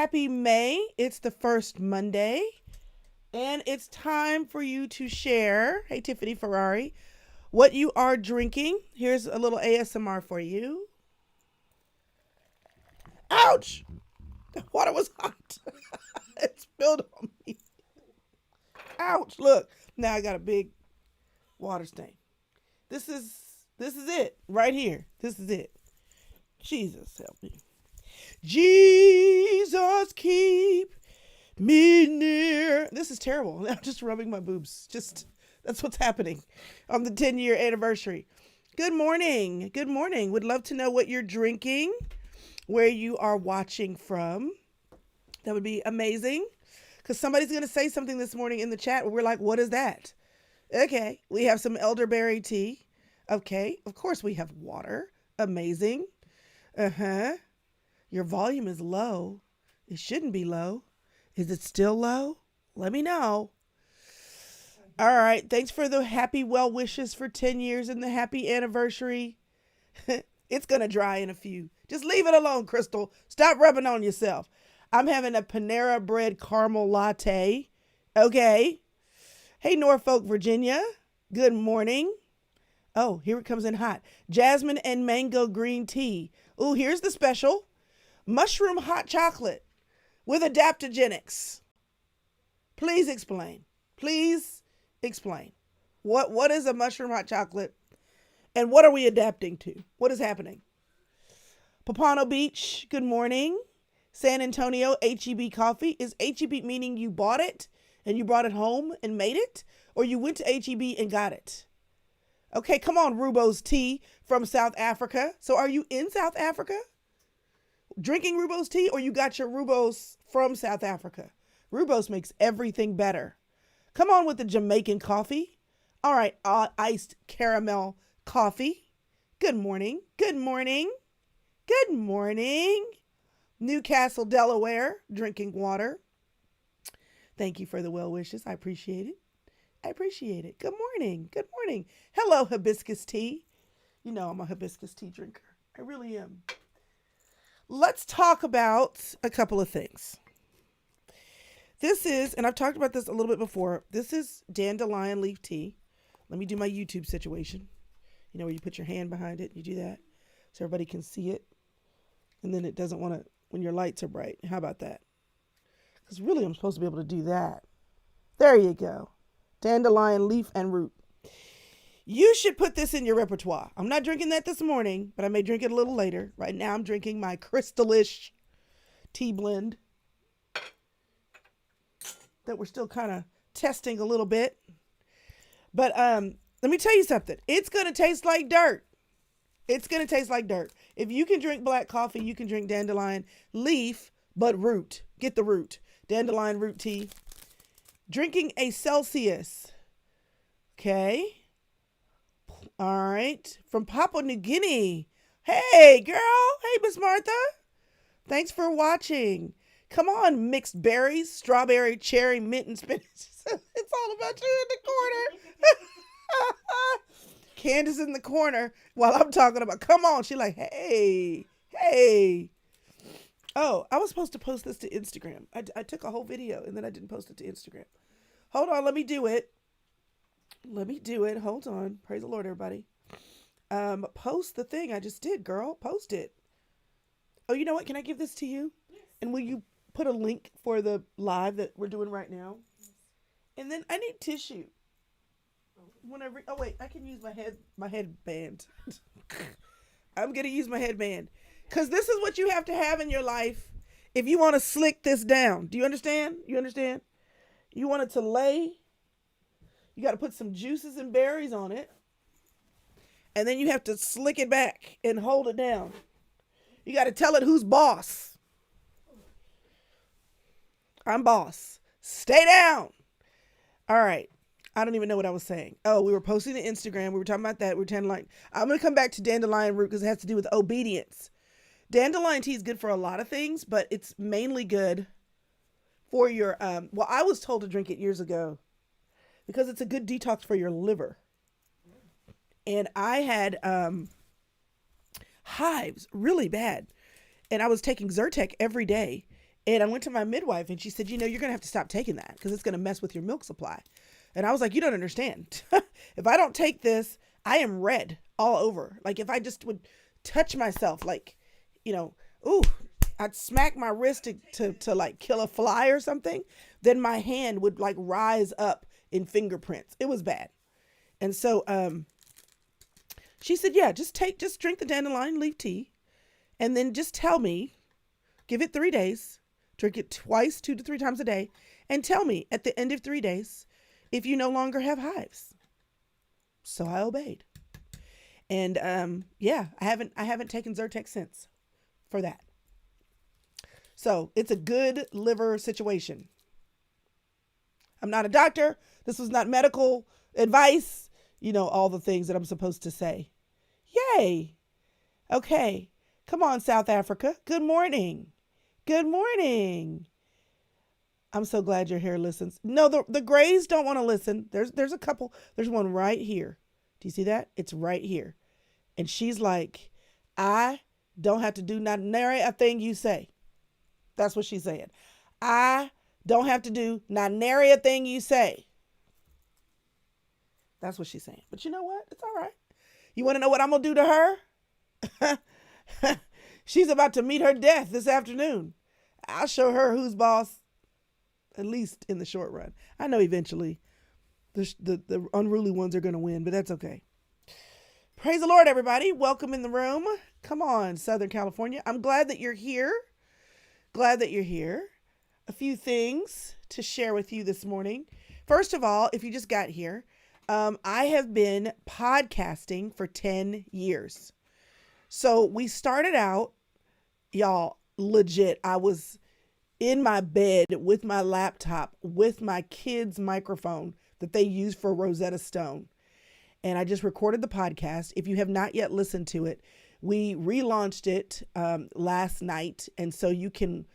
Happy May. It's the first Monday, and it's time for you to share, hey, Tiffany Ferrari, what you are drinking. Here's a little ASMR for you. Ouch! The water was hot. It spilled on me. Ouch! Look, now I got a big water stain. This is it right here. This is it. Jesus help me. Jesus keep me near. This is terrible. I'm just rubbing my boobs. That's what's happening on the 10-year anniversary. Good morning. Good morning. Would love to know what you're drinking, where you are watching from. That would be amazing, because somebody's going to say something this morning in the chat where we're like, what is that? Okay, we have some elderberry tea. Okay, of course we have water. Amazing. Your volume is low. It shouldn't be low. Is it still low? Let me know. All right, thanks for the happy well wishes for 10 years and the happy anniversary. It's going to dry in a few. Just leave it alone, Chrystal. Stop rubbing on yourself. I'm having a Panera Bread caramel latte. Okay. Hey, Norfolk, Virginia. Good morning. Oh, here it comes in hot. Jasmine and mango green tea. Oh, here's the special. Mushroom hot chocolate with adaptogenics. Please explain. Please explain. What is a mushroom hot chocolate, and what are we adapting to? What is happening? Pompano Beach, good morning. San Antonio, H-E-B coffee. Is H-E-B meaning you bought it and you brought it home and made it? Or you went to H-E-B and got it? Okay, come on, Rubos tea from South Africa. So are you in South Africa drinking Rubos tea, or you got your Rubos from South Africa? Rubos makes everything better. Come on with the Jamaican coffee. All right, iced caramel coffee. Good morning. Good morning. Good morning. Newcastle, Delaware, drinking water. Thank you for the well wishes. I appreciate it. I appreciate it. Good morning. Good morning. Hello, hibiscus tea. You know I'm a hibiscus tea drinker. I really am. Let's talk about a couple of things. This is, and I've talked about this a little bit before, this is dandelion leaf tea. Let me do my YouTube situation. You know, where you put your hand behind it, you do that so everybody can see it. And then it doesn't want to, when your lights are bright. How about that? Because really I'm supposed to be able to do that. There you go. Dandelion leaf and root. You should put this in your repertoire. I'm not drinking that this morning, but I may drink it a little later. Right now I'm drinking my Crystalish tea blend that we're still kind of testing a little bit. But let me tell you something. It's going to taste like dirt. It's going to taste like dirt. If you can drink black coffee, you can drink dandelion leaf, but root. Get the root. Dandelion root tea. Drinking a Celsius. Okay. All right. From Papua New Guinea. Hey, girl. Hey, Miss Martha. Thanks for watching. Come on, mixed berries, strawberry, cherry, mint, and spinach. It's all about you in the corner. Candace in the corner while I'm talking about, come on. She like, hey. Oh, I was supposed to post this to Instagram. I took a whole video and then I didn't post it to Instagram. Hold on, let me do it. Hold on. Praise the Lord, everybody. Post the thing I just did, girl. Post it. Oh, you know what? Can I give this to you? Yes. And will you put a link for the live that we're doing right now? Yes. And then I need tissue. Whenever, oh wait, I can use my headband. I'm going to use my headband. Because this is what you have to have in your life if you want to slick this down. Do you understand? You understand? You want it to lay. You got to put some juices and berries on it. And then you have to slick it back and hold it down. You got to tell it who's boss. I'm boss. Stay down. All right. I don't even know what I was saying. Oh, we were posting to Instagram. We were talking about that. We were talking like, I'm going to come back to dandelion root because it has to do with obedience. Dandelion tea is good for a lot of things, but it's mainly good for your, well, I was told to drink it years ago because it's a good detox for your liver. And I had hives really bad. And I was taking Zyrtec every day. And I went to my midwife and she said, you're going to have to stop taking that because it's going to mess with your milk supply. And I was like, you don't understand. If I don't take this, I am red all over. Like if I just would touch myself, like, ooh, I'd smack my wrist to like kill a fly or something. Then my hand would like rise up in fingerprints. It was bad. And so she said, yeah, just drink the dandelion leaf tea. And then just tell me, give it 3 days, drink it twice, 2 to 3 times a day. And tell me at the end of 3 days, if you no longer have hives. So I obeyed. And I haven't taken Zyrtec since for that. So it's a good liver situation. I'm not a doctor. This was not medical advice. All the things that I'm supposed to say. Yay. Okay. Come on, South Africa. Good morning. Good morning. I'm so glad you're here. Listens. No, the Grays don't want to listen. There's a couple. There's one right here. Do you see that? It's right here. And she's like, I don't have to do not nary a thing you say. That's what she's saying. I don't have to do not nary a thing you say. That's what she's saying. But you know what? It's all right. You want to know what I'm going to do to her? She's about to meet her death this afternoon. I'll show her who's boss, at least in the short run. I know eventually the unruly ones are going to win, but that's okay. Praise the Lord, everybody. Welcome in the room. Come on, Southern California. I'm glad that you're here. Glad that you're here. A few things to share with you this morning. First of all, if you just got here, I have been podcasting for 10 years. So we started out, y'all, legit. I was in my bed with my laptop, with my kids' microphone that they use for Rosetta Stone. And I just recorded the podcast. If you have not yet listened to it, we relaunched it last night. And so you can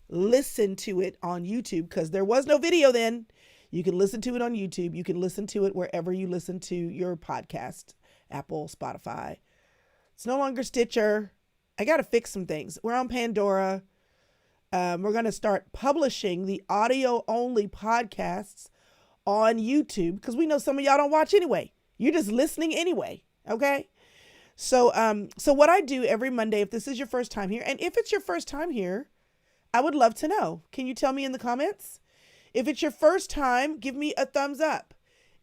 listen to it on YouTube because there was no video then. You can listen to it on YouTube. You can listen to it wherever you listen to your podcast, Apple, Spotify. It's no longer Stitcher. I got to fix some things. We're on Pandora. We're going to start publishing the audio only podcasts on YouTube because we know some of y'all don't watch anyway. You're just listening anyway. Okay. So what I do every Monday, if this is your first time here, and if it's your first time here, I would love to know. Can you tell me in the comments? If it's your first time, give me a thumbs up.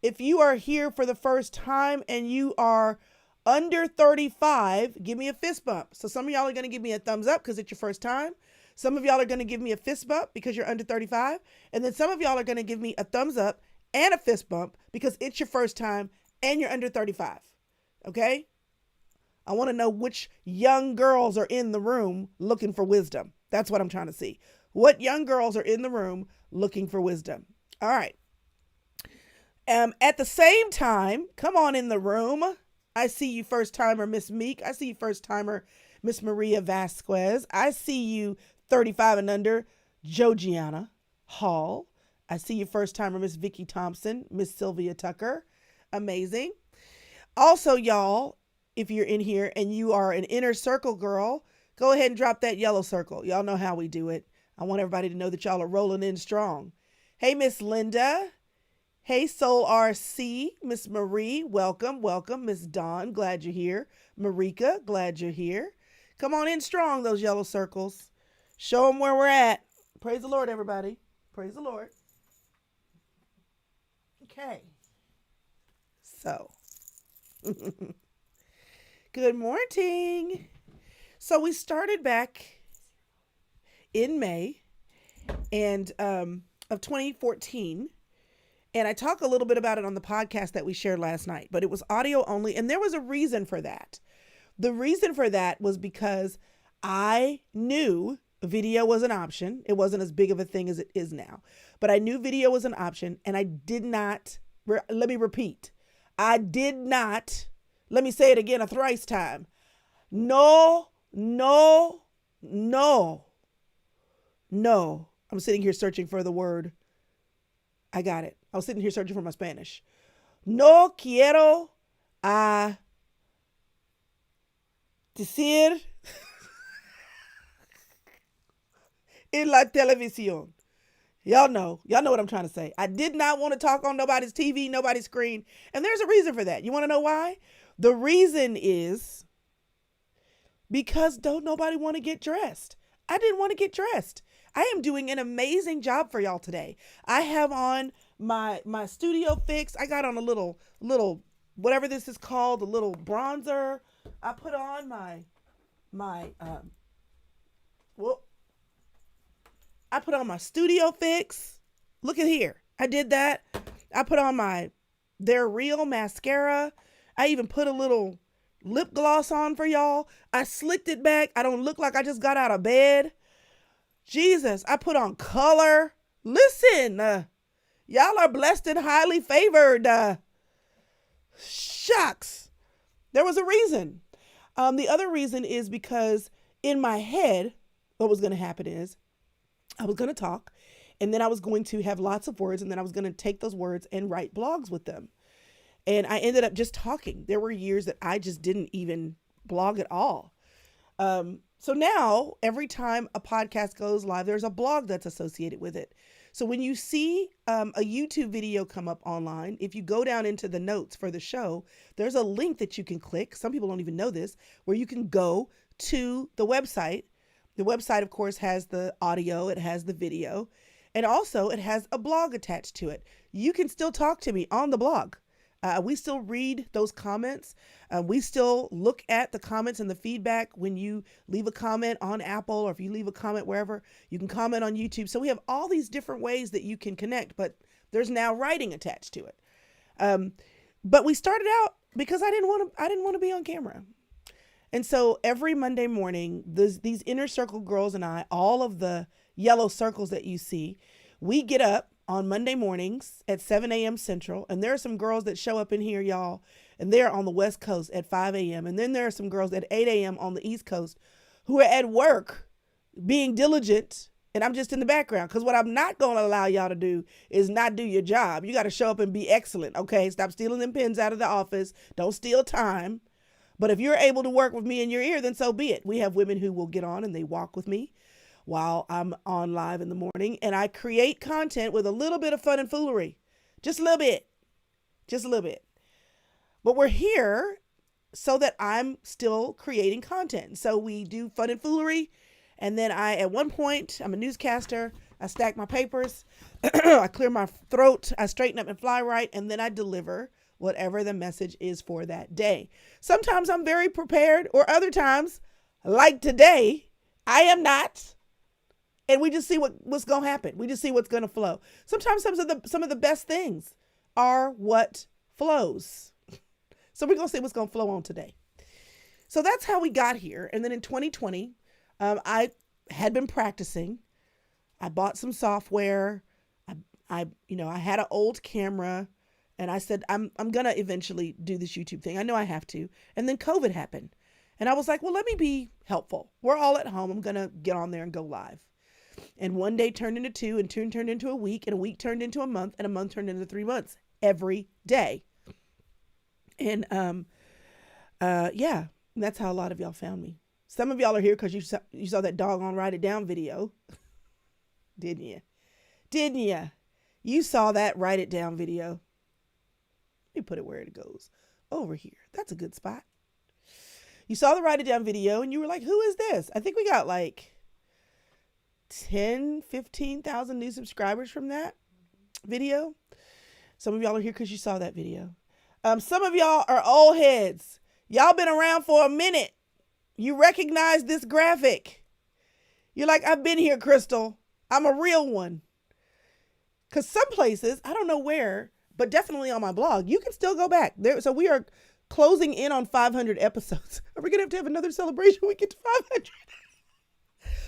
If you are here for the first time and you are under 35, give me a fist bump. So some of y'all are going to give me a thumbs up because it's your first time. Some of y'all are going to give me a fist bump because you're under 35. And then some of y'all are going to give me a thumbs up and a fist bump because it's your first time and you're under 35. Okay? I want to know which young girls are in the room looking for wisdom. That's what I'm trying to see. What young girls are in the room looking for wisdom? All right. At the same time, come on in the room. I see you first timer, Miss Meek. I see you first timer, Miss Maria Vasquez. I see you 35 and under, Georgiana Hall. I see you first timer, Miss Vicky Thompson, Miss Sylvia Tucker. Amazing. Also, y'all, if you're in here and you are an inner circle girl, go ahead and drop that yellow circle. Y'all know how we do it. I want everybody to know that y'all are rolling in strong. Hey, Miss Linda. Hey, Soul RC. Miss Marie, welcome, welcome. Miss Dawn, glad you're here. Marika, glad you're here. Come on in strong, those yellow circles. Show them where we're at. Praise the Lord, everybody. Praise the Lord. Okay. So, good morning. So we started back in May and of 2014. And I talk a little bit about it on the podcast that we shared last night, but it was audio only. And there was a reason for that. The reason for that was because I knew video was an option. It wasn't as big of a thing as it is now, but I knew video was an option and I did not, let me repeat. I did not, let me say it again a thrice time. No. I'm sitting here searching for the word. I got it. I was sitting here searching for my Spanish. No quiero decir. en la televisión. Y'all know what I'm trying to say. I did not want to talk on nobody's TV, nobody's screen. And there's a reason for that. You want to know why? The reason is because don't nobody want to get dressed. I didn't want to get dressed. I am doing an amazing job for y'all today. I have on my studio fix. I got on a little whatever this is called, a little bronzer. I put on I put on my studio fix. Look at here. I did that. I put on their real mascara. I even put a little lip gloss on for y'all. I slicked it back. I don't look like I just got out of bed. Jesus, I put on color. Listen, y'all are blessed and highly favored. Shucks. There was a reason. The other reason is because in my head, what was going to happen is I was going to talk, and then I was going to have lots of words, and then I was going to take those words and write blogs with them. And I ended up just talking. There were years that I just didn't even blog at all. So now every time a podcast goes live, there's a blog that's associated with it. So when you see a YouTube video come up online, if you go down into the notes for the show, there's a link that you can click. Some people don't even know this, where you can go to the website. The website, of course, has the audio, it has the video, and also it has a blog attached to it. You can still talk to me on the blog. We still read those comments. We still look at the comments and the feedback when you leave a comment on Apple, or if you leave a comment wherever, you can comment on YouTube. So we have all these different ways that you can connect, but there's now writing attached to it. But we started out because I didn't want to be on camera. And so every Monday morning, these inner circle girls and I, all of the yellow circles that you see, we get up on Monday mornings at 7 a.m. Central. And there are some girls that show up in here, y'all, and they're on the West Coast at 5 a.m. And then there are some girls at 8 a.m. on the East Coast who are at work being diligent. And I'm just in the background, because what I'm not going to allow y'all to do is not do your job. You got to show up and be excellent. Okay. Stop stealing them pens out of the office. Don't steal time. But if you're able to work with me in your ear, then so be it. We have women who will get on and they walk with me while I'm on live in the morning, and I create content with a little bit of fun and foolery. Just a little bit. But we're here so that I'm still creating content. So we do fun and foolery. And then at one point, I'm a newscaster. I stack my papers. I clear my throat. I straighten up and fly right. And then I deliver whatever the message is for that day. Sometimes I'm very prepared, or other times, like today, I am not. And we just see what's going to happen. We just see what's going to flow. Sometimes some of the best things are what flows. So we're going to see what's going to flow on today. So that's how we got here. And then in 2020, I had been practicing. I bought some software. I had an old camera, and I said, I'm going to eventually do this YouTube thing. I know I have to. And then COVID happened. And I was like, well, let me be helpful. We're all at home. I'm going to get on there and go live. And one day turned into two, and two turned into a week, and a week turned into a month, and a month turned into 3 months every day. And that's how a lot of y'all found me. Some of y'all are here because you saw that doggone Write It Down video. Didn't you? You saw that Write It Down video. Let me put it where it goes. Over here. That's a good spot. You saw the Write It Down video, and you were like, who is this? I think we got like 15,000 new subscribers from that video. Some of y'all are here because you saw that video. Some of y'all are old heads. Y'all been around for a minute. You recognize this graphic. You're like, I've been here, Chrystal. I'm a real one. Because some places, I don't know where, but definitely on my blog, you can still go back there. So we are closing in on 500 episodes. Are we going to have another celebration when we get to 500?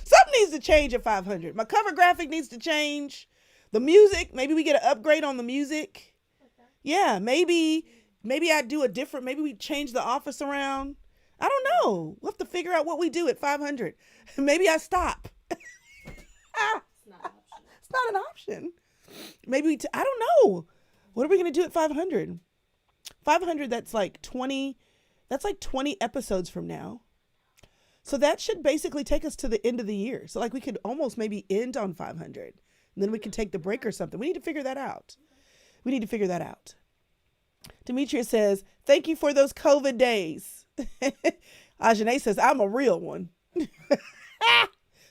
Something needs to change at 500. My cover graphic needs to change. The music, maybe we get an upgrade on the music. Okay. Yeah, maybe I do a different, maybe we change the office around. I don't know. We'll have to figure out what we do at 500. Maybe I stop. It's not an option. Maybe, I don't know. What are we going to do at 500? 500, that's like 20 episodes from now. So that should basically take us to the end of the year. So like we could almost maybe end on 500 and then we can take the break or something. We need to figure that out. Demetria says, thank you for those COVID days. Ajane says, I'm a real one.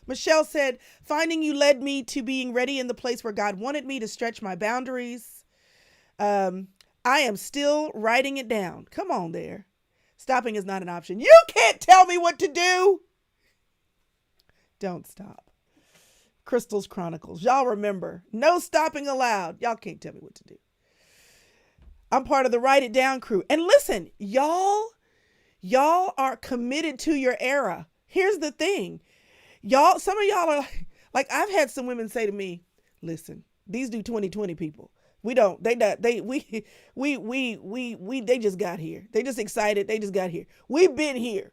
Michelle said, finding you led me to being ready in the place where God wanted me to stretch my boundaries. I am still writing it down. Come on there. Stopping is not an option. You can't tell me what to do. Don't stop. Chrystal's Chronicles. Y'all remember, no stopping allowed. Y'all can't tell me what to do. I'm part of the Write It Down crew. And listen, y'all are committed to your era. Here's the thing. Some of y'all are like I've had some women say to me, listen, these do 2020 people. We don't, they just got here. They just excited. They just got here. We've been here.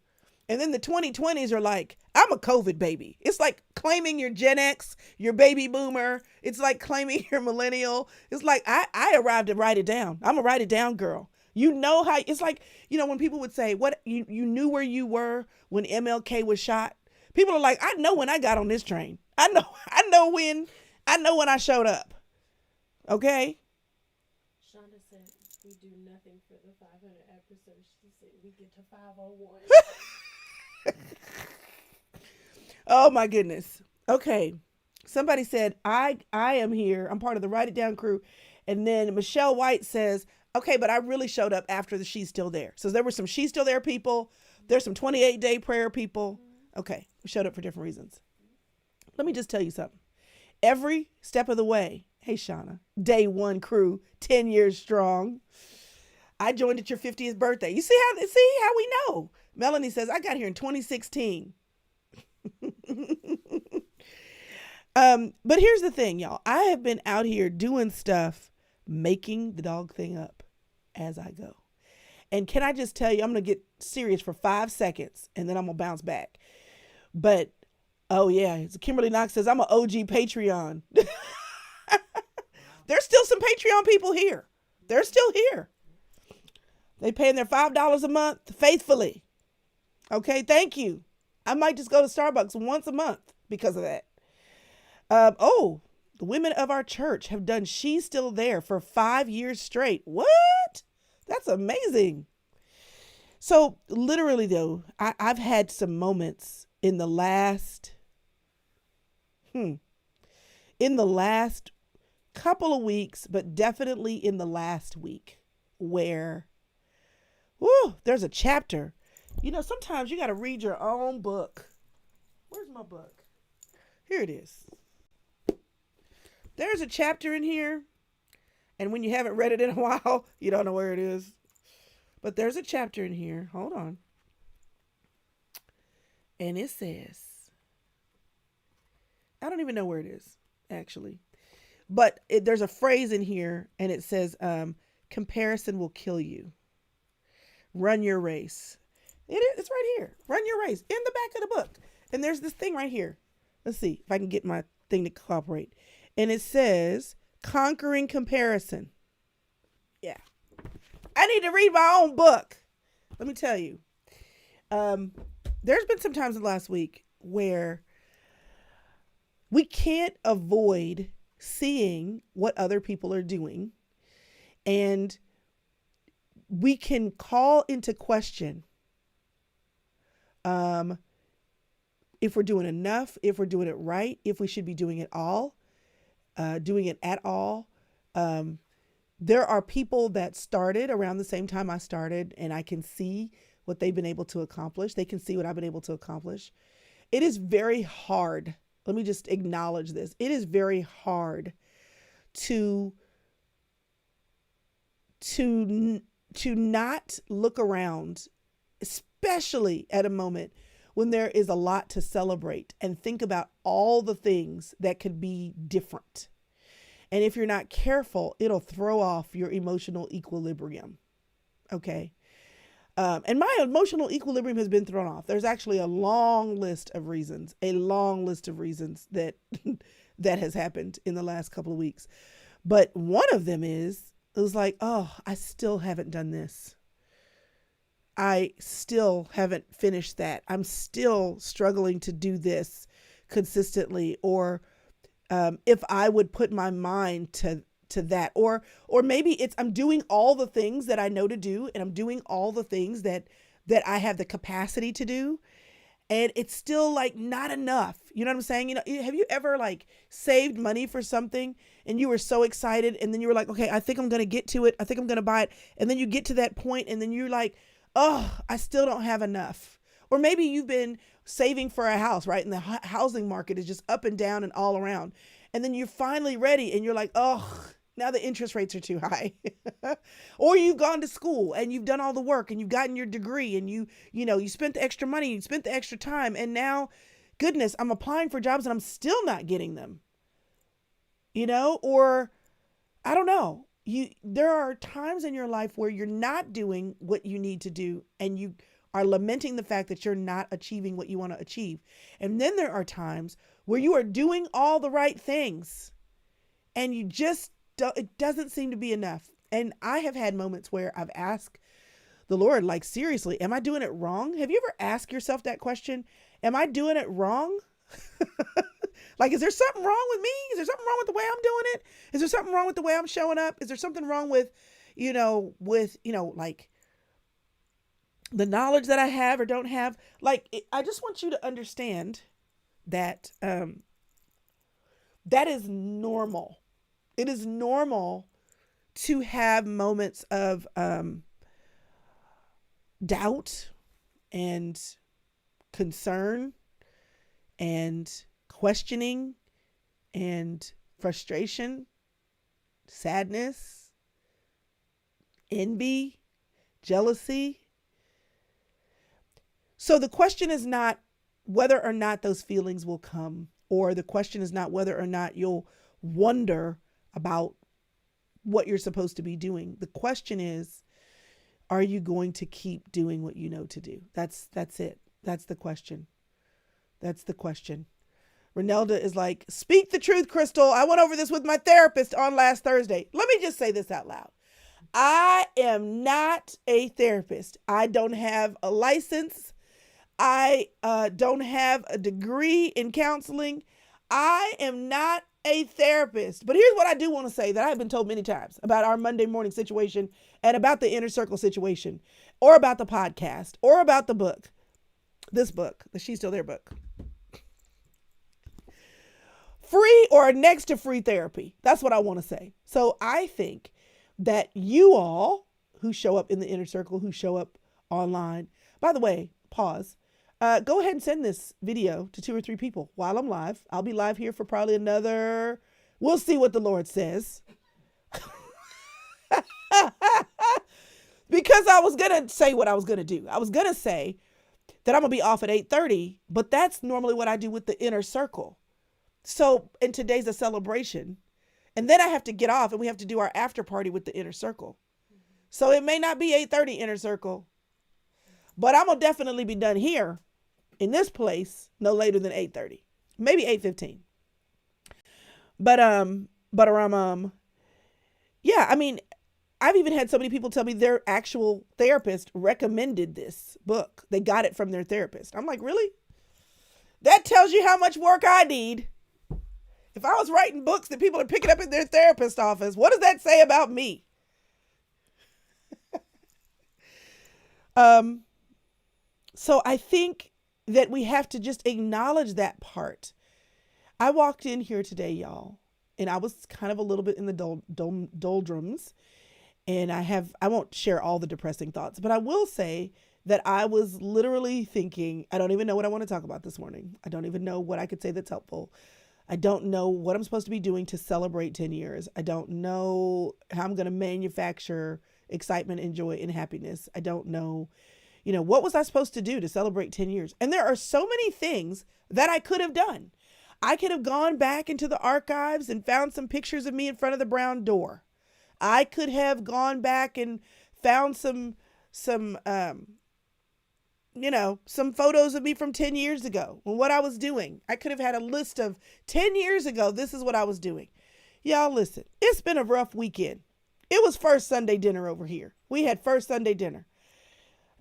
And then the 2020s are like, I'm a COVID baby. It's like claiming your Gen X, your baby boomer. It's like claiming your millennial. It's like, I arrived to write it down. I'm a write it down girl. You know how, it's like, when people would say, what, you knew where you were when MLK was shot. People are like, I know when I got on this train. I know when I showed up. Okay? Shonda said, we do nothing for the 500 episodes. She said, we get to 501. Oh my goodness. Okay. Somebody said, I am here. I'm part of the Write It Down crew. And then Michelle White says, okay, but I really showed up after the She's Still There. So there were some She's Still There people. There's some 28-day prayer people. Okay. We showed up for different reasons. Let me just tell you something. Every step of the way. Hey, Shauna, day one crew, 10 years strong. I joined at your 50th birthday. You see how we know. Melanie says, I got here in 2016. But here's the thing, y'all. I have been out here doing stuff, making the dog thing up as I go. And can I just tell you, I'm going to get serious for 5 seconds and then I'm going to bounce back. But, oh yeah, Kimberly Knox says, I'm an OG Patreon. There's still some Patreon people here. They're still here. They paying their $5 a month faithfully. Okay, thank you. I might just go to Starbucks once a month because of that. The women of our church have done She's Still There for 5 years straight. What? That's amazing. So literally though, I've had some moments in the last couple of weeks, but definitely in the last week where, there's a chapter. Sometimes you got to read your own book. Where's my book? Here it is. There's a chapter in here. And when you haven't read it in a while, you don't know where it is. But there's a chapter in here. Hold on. And it says, I don't even know where it is, actually. But there's a phrase in here and it says, comparison will kill you. Run your race. It's right here. Run your race in the back of the book. And there's this thing right here. Let's see if I can get my thing to cooperate. And it says conquering comparison. Yeah. I need to read my own book. Let me tell you. There's been some times in the last week where we can't avoid seeing what other people are doing. And we can call into question if we're doing enough, if we're doing it right, if we should be doing it at all. There are people that started around the same time I started, and I can see what they've been able to accomplish. They can see what I've been able to accomplish. It is very hard. Let me just acknowledge this. It is very hard to not look around, especially at a moment when there is a lot to celebrate, and think about all the things that could be different. And if you're not careful, it'll throw off your emotional equilibrium. Okay. And my emotional equilibrium has been thrown off. There's actually a long list of reasons that that has happened in the last couple of weeks. But one of them it was like, oh, I still haven't done this. I still haven't finished that. I'm still struggling to do this consistently, or if I would put my mind to that, or maybe it's I'm doing all the things that I know to do, and I'm doing all the things that I have the capacity to do, and it's still like not enough. You know what I'm saying? You know, have you ever like saved money for something and you were so excited, and then you were like, okay, I think I'm going to get to it. I think I'm going to buy it. And then you get to that point and then you're like, oh, I still don't have enough. Or maybe you've been saving for a house, right? And the housing market is just up and down and all around. And then you're finally ready and you're like, oh, now the interest rates are too high. Or you've gone to school and you've done all the work and you've gotten your degree, and you spent the extra money, you spent the extra time, and now, goodness, I'm applying for jobs and I'm still not getting them. Or I don't know. There are times in your life where you're not doing what you need to do, and you are lamenting the fact that you're not achieving what you want to achieve. And then there are times where you are doing all the right things and it doesn't seem to be enough. And I have had moments where I've asked the Lord, like, seriously, am I doing it wrong? Have you ever asked yourself that question? Am I doing it wrong? Like, is there something wrong with me? Is there something wrong with the way I'm doing it? Is there something wrong with the way I'm showing up? Is there something wrong with, like the knowledge that I have or don't have? Like, I just want you to understand that that is normal. It is normal to have moments of doubt and concern and questioning and frustration, sadness, envy, jealousy. So the question is not whether or not those feelings will come, or the question is not whether or not you'll wonder about what you're supposed to be doing. The question is, are you going to keep doing what you know to do? That's it. That's the question. That's the question. Renelda is like, speak the truth, Chrystal. I went over this with my therapist on last Thursday. Let me just say this out loud. I am not a therapist. I don't have a license. I don't have a degree in counseling. I am not a therapist. But here's what I do want to say that I've been told many times about our Monday morning situation, and about the Inner Circle situation, or about the podcast, or about the book. This book, the She's Still There book. Free or next to free therapy. That's what I want to say. So I think that you all who show up in the Inner Circle, who show up online, by the way, pause. Go ahead and send this video to 2 or 3 people while I'm live. I'll be live here for probably we'll see what the Lord says. Because I was going to say what I was going to do. I was going to say that I'm going to be off at 8:30, but that's normally what I do with the Inner Circle. So, and today's a celebration. And then I have to get off and we have to do our after party with the Inner Circle. So it may not be 8:30 Inner Circle, but I'm going to definitely be done here in this place no later than 8:30, maybe 8:15. But yeah, I mean, I've even had so many people tell me their actual therapist recommended this book. They got it from their therapist. I'm like, really? That tells you how much work I need. If I was writing books that people are picking up in their therapist office, what does that say about me? So I think that we have to just acknowledge that part. I walked in here today, y'all, and I was kind of a little bit in the doldrums. And I won't share all the depressing thoughts, but I will say that I was literally thinking, I don't even know what I want to talk about this morning. I don't even know what I could say that's helpful. I don't know what I'm supposed to be doing to celebrate 10 years. I don't know how I'm going to manufacture excitement and joy and happiness. I don't know, what was I supposed to do to celebrate 10 years? And there are so many things that I could have done. I could have gone back into the archives and found some pictures of me in front of the brown door. I could have gone back and found some photos of me from 10 years ago and what I was doing. I could have had a list of 10 years ago. This is what I was doing. Y'all listen, it's been a rough weekend. It was first Sunday dinner over here. We had first Sunday dinner.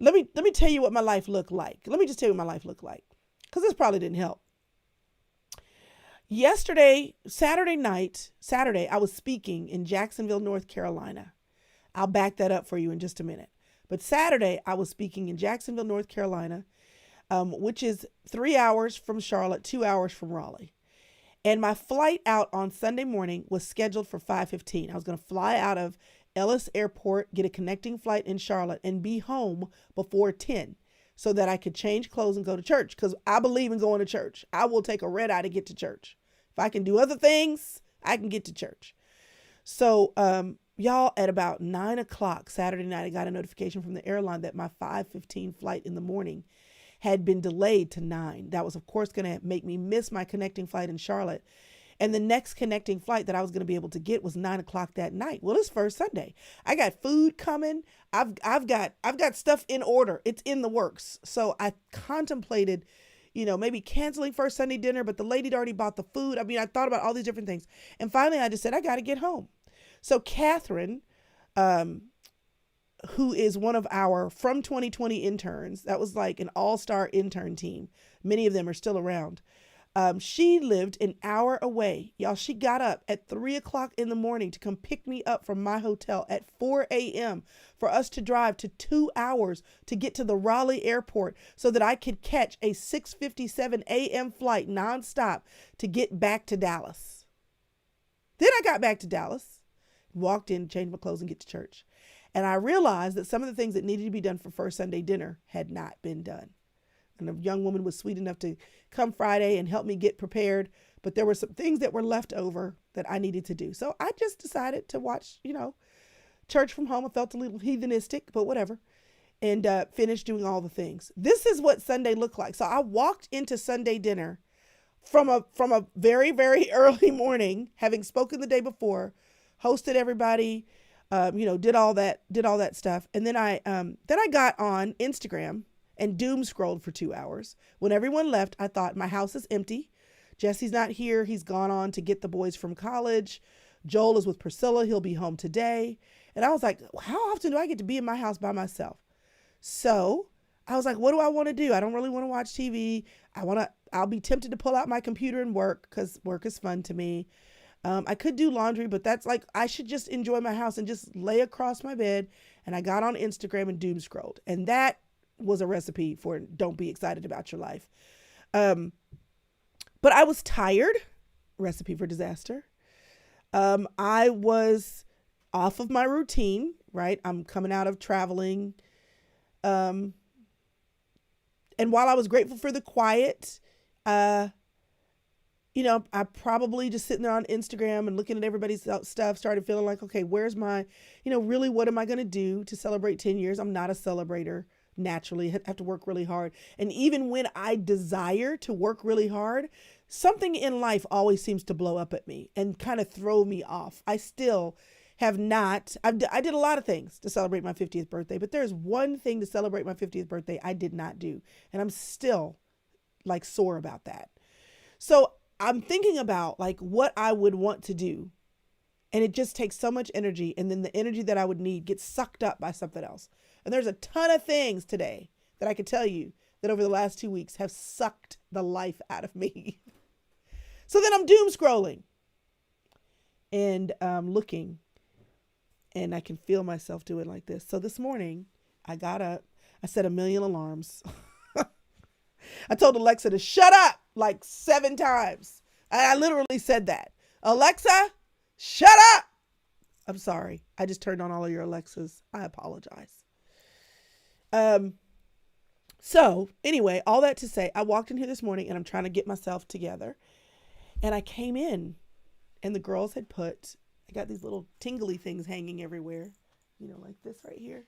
Let me tell you what my life looked like. Let me just tell you what my life looked like, because this probably didn't help. Yesterday, Saturday, I was speaking in Jacksonville, North Carolina. I'll back that up for you in just a minute. But Saturday, I was speaking in Jacksonville, North Carolina, which is 3 hours from Charlotte, 2 hours from Raleigh. And my flight out on Sunday morning was scheduled for 5:15. I was going to fly out of Ellis Airport, get a connecting flight in Charlotte, and be home before 10 so that I could change clothes and go to church, because I believe in going to church. I will take a red eye to get to church. If I can do other things, I can get to church. So, y'all, at about 9 o'clock Saturday night, I got a notification from the airline that my 5:15 flight in the morning had been delayed to 9. That was, of course, going to make me miss my connecting flight in Charlotte. And the next connecting flight that I was going to be able to get was 9 o'clock that night. Well, it's first Sunday. I got food coming. I've got stuff in order. It's in the works. So I contemplated, maybe canceling first Sunday dinner, but the lady had already bought the food. I mean, I thought about all these different things. And finally, I just said, I got to get home. So Catherine, who is one of our From 2020 interns, that was like an all-star intern team. Many of them are still around. She lived an hour away. Y'all, she got up at 3 o'clock in the morning to come pick me up from my hotel at 4 a.m. for us to drive to 2 hours to get to the Raleigh airport so that I could catch a 6:57 a.m. flight nonstop to get back to Dallas. Then I got back to Dallas, walked in, changed my clothes, and get to church. And I realized that some of the things that needed to be done for first Sunday dinner had not been done. And a young woman was sweet enough to come Friday and help me get prepared. But there were some things that were left over that I needed to do. So I just decided to watch, church from home. I felt a little heathenistic, but whatever. And finished doing all the things. This is what Sunday looked like. So I walked into Sunday dinner from a very, very early morning, having spoken the day before, hosted everybody, did all that stuff. And then I got on Instagram and doom scrolled for 2 hours. When everyone left, I thought, my house is empty. Jesse's not here. He's gone on to get the boys from college. Joel is with Priscilla. He'll be home today. And I was like, how often do I get to be in my house by myself? So I was like, what do I want to do? I don't really want to watch TV. I'll be tempted to pull out my computer and work, because work is fun to me. I could do laundry, but that's like, I should just enjoy my house and just lay across my bed. And I got on Instagram and doom scrolled. And that was a recipe for don't be excited about your life. But I was tired. Recipe for disaster. I was off of my routine, right? I'm coming out of traveling. And while I was grateful for the quiet, I probably just sitting there on Instagram and looking at everybody's stuff, started feeling like, okay, where's my, really, what am I going to do to celebrate 10 years? I'm not a celebrator. Naturally, have to work really hard. And even when I desire to work really hard, something in life always seems to blow up at me and kind of throw me off. I still have not, I did a lot of things to celebrate my 50th birthday, but there's one thing to celebrate my 50th birthday I did not do. And I'm still like sore about that. So I'm thinking about like what I would want to do. And it just takes so much energy. And then the energy that I would need gets sucked up by something else. And there's a ton of things today that I could tell you that over the last 2 weeks have sucked the life out of me. So then I'm doom scrolling and looking, and I can feel myself doing like this. So this morning I got up, I set 1,000,000 alarms. I told Alexa to shut up like 7 times. I literally said that. Alexa, shut up. I'm sorry. I just turned on all of your Alexas. I apologize. So anyway, all that to say, I walked in here this morning and I'm trying to get myself together, and I came in and the girls had I got these little tingly things hanging everywhere, like this right here.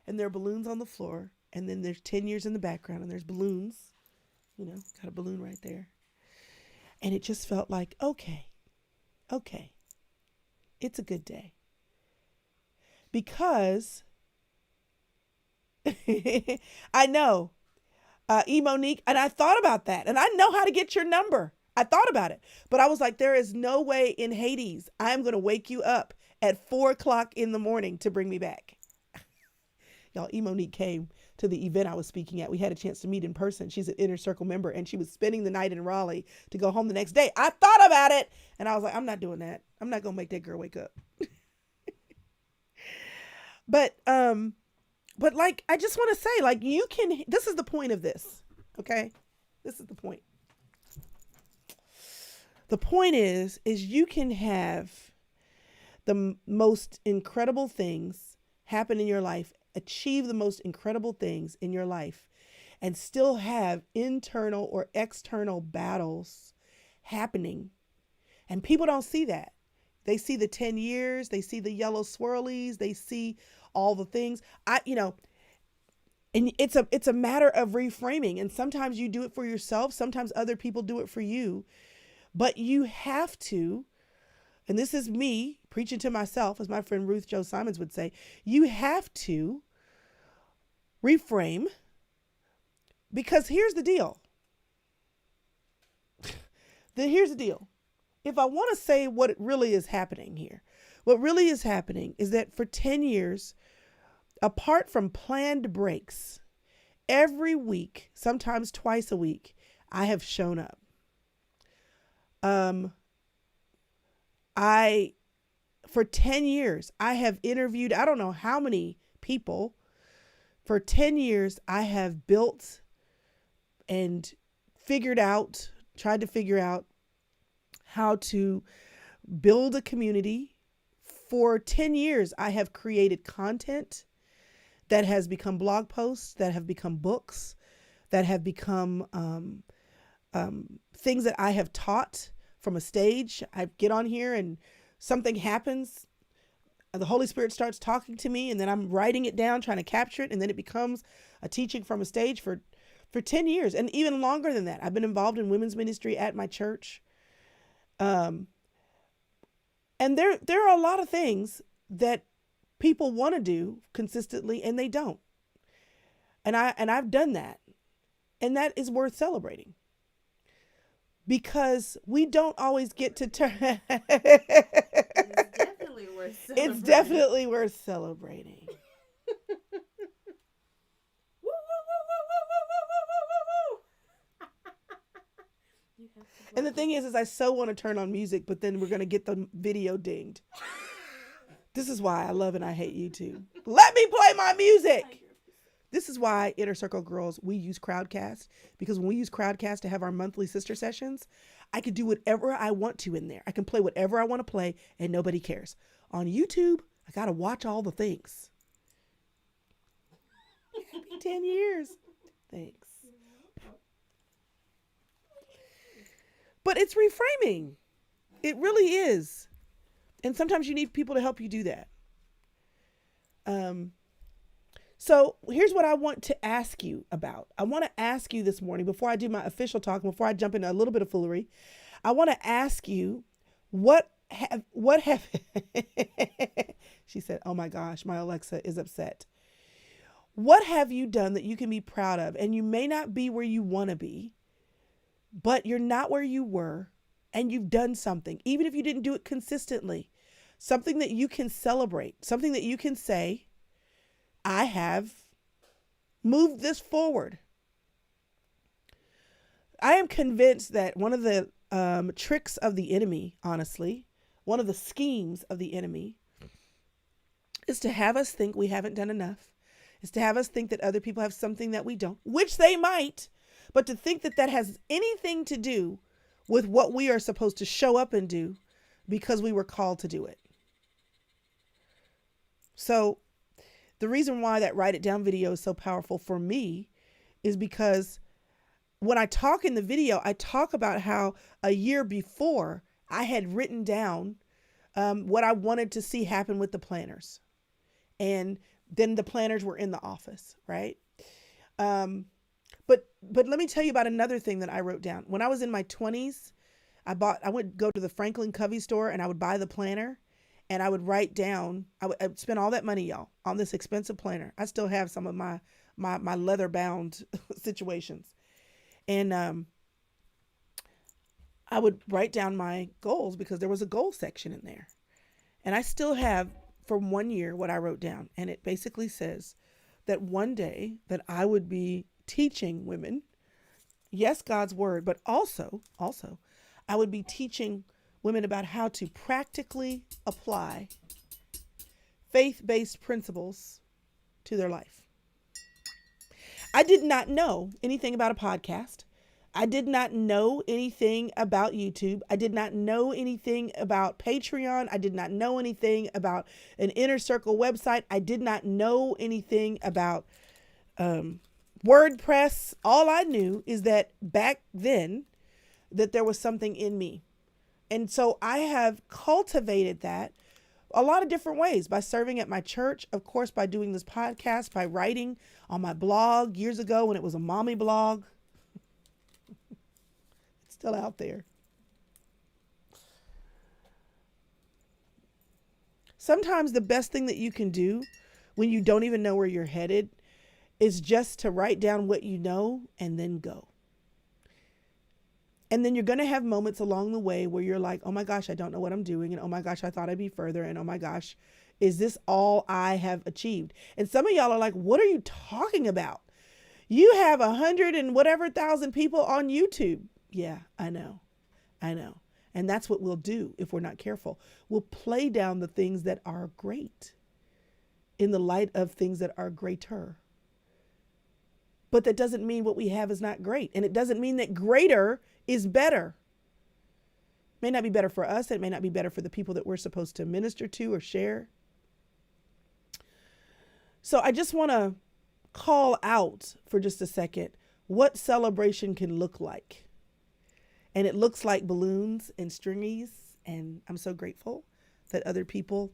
And there are balloons on the floor. And then there's 10 years in the background and there's balloons, got a balloon right there. And it just felt like, okay, it's a good day. Because I know, Monique, and I thought about that, and I know how to get your number. I thought about it, but I was like, there is no way in Hades I'm going to wake you up at 4 o'clock in the morning to bring me back. Y'all, Monique came to the event I was speaking at. We had a chance to meet in person. She's an Inner Circle member, and she was spending the night in Raleigh to go home the next day. I thought about it, and I was like, I'm not doing that. I'm not gonna make that girl wake up. But like, I just want to say, like, you can. This is the point of this, okay? This is the point. The point is you can have the most incredible things happen in your life, achieve the most incredible things in your life, and still have internal or external battles happening. And people don't see that. They see the 10 years, they see the yellow swirlies, they see all the things. And it's a matter of reframing. And sometimes you do it for yourself, sometimes other people do it for you. But you have to, and this is me preaching to myself, as my friend Ruth Jo Simons would say, you have to reframe, because here's the deal. Here's the deal. If I want to say what really is happening here, what really is happening is that for 10 years, apart from planned breaks, every week, sometimes twice a week, I have shown up. For 10 years, I have interviewed, I don't know how many people. For 10 years, I have built and tried to figure out how to build a community. For 10 years, I have created content that has become blog posts, that have become books, that have become things that I have taught from a stage. I get on here and something happens. The Holy Spirit starts talking to me, and then I'm writing it down, trying to capture it. And then it becomes a teaching from a stage for 10 years and even longer than that. I've been involved in women's ministry at my church. And there are a lot of things that people want to do consistently and they don't. And I've done that. And that is worth celebrating. Because we don't always get to turn. It's definitely worth celebrating. It's definitely worth celebrating. And the thing is I so want to turn on music, but then we're going to get the video dinged. This is why I love and I hate YouTube. Let me play my music. This is why Inner Circle Girls, we use Crowdcast, because when we use Crowdcast to have our monthly sister sessions, I can do whatever I want to in there. I can play whatever I want to play and nobody cares. On YouTube, I got to watch all the things. Happy 10 years. Thanks. But it's reframing. It really is. And sometimes you need people to help you do that. So here's what I want to ask you about. I want to ask you this morning, before I do my official talk, before I jump into a little bit of foolery, I want to ask you, what have, she said, oh my gosh, my Alexa is upset. What have you done that you can be proud of? And you may not be where you want to be, but you're not where you were, and you've done something, even if you didn't do it consistently, something that you can celebrate, something that you can say, I have moved this forward. I am convinced that one of the tricks of the enemy, honestly, one of the schemes of the enemy is to have us think we haven't done enough, is to have us think that other people have something that we don't, which they might, but to think that that has anything to do with what we are supposed to show up and do because we were called to do it. So the reason why that Write It Down video is so powerful for me is because when I talk in the video, I talk about how a year before I had written down what I wanted to see happen with the planners. And then the planners were in the office, right? But let me tell you about another thing that I wrote down. When I was in my 20s, I would go to the Franklin Covey store and I would buy the planner. And I would write down, I would spend all that money, y'all, on this expensive planner. I still have some of my leather bound situations. And I would write down my goals because there was a goal section in there. And I still have from 1 year what I wrote down. And it basically says, that one day that I would be teaching women, yes, God's word, but also I would be teaching women about how to practically apply faith-based principles to their life. I did not know anything about a podcast. I did not know anything about YouTube. I did not know anything about Patreon. I did not know anything about an inner circle website. I did not know anything about WordPress. All I knew is that back then that there was something in me. And so I have cultivated that a lot of different ways, by serving at my church, of course, by doing this podcast, by writing on my blog years ago when it was a mommy blog. It's still out there. Sometimes the best thing that you can do when you don't even know where you're headed is just to write down what you know and then go. And then you're going to have moments along the way where you're like, oh my gosh, I don't know what I'm doing. And oh my gosh, I thought I'd be further. And oh my gosh, is this all I have achieved? And some of y'all are like, what are you talking about? You have 100 and whatever thousand people on YouTube. Yeah, I know. And that's what we'll do if we're not careful. We'll play down the things that are great in the light of things that are greater. But that doesn't mean what we have is not great. And it doesn't mean that greater is better. It may not be better for us. It may not be better for the people that we're supposed to minister to or share. So I just want to call out for just a second what celebration can look like. And it looks like balloons and stringies. And I'm so grateful that other people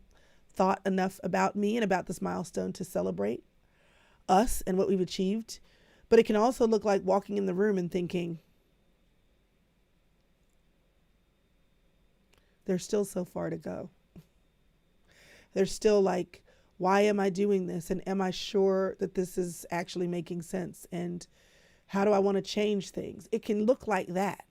thought enough about me and about this milestone to celebrate us and what we've achieved. But it can also look like walking in the room and thinking, there's still so far to go. There's still like, why am I doing this? And am I sure that this is actually making sense? And how do I want to change things? It can look like that.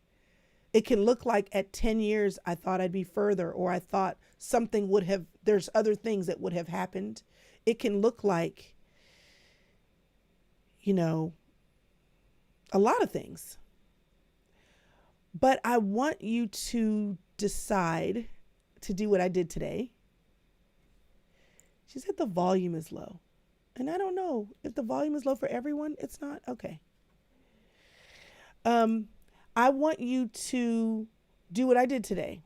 It can look like at 10 years, I thought I'd be further, or I thought something would have, there's other things that would have happened. It can look like, a lot of things. But I want you to decide to do what I did today. She said the volume is low. And I don't know if the volume is low for everyone. It's not. Okay. I want you to do what I did today.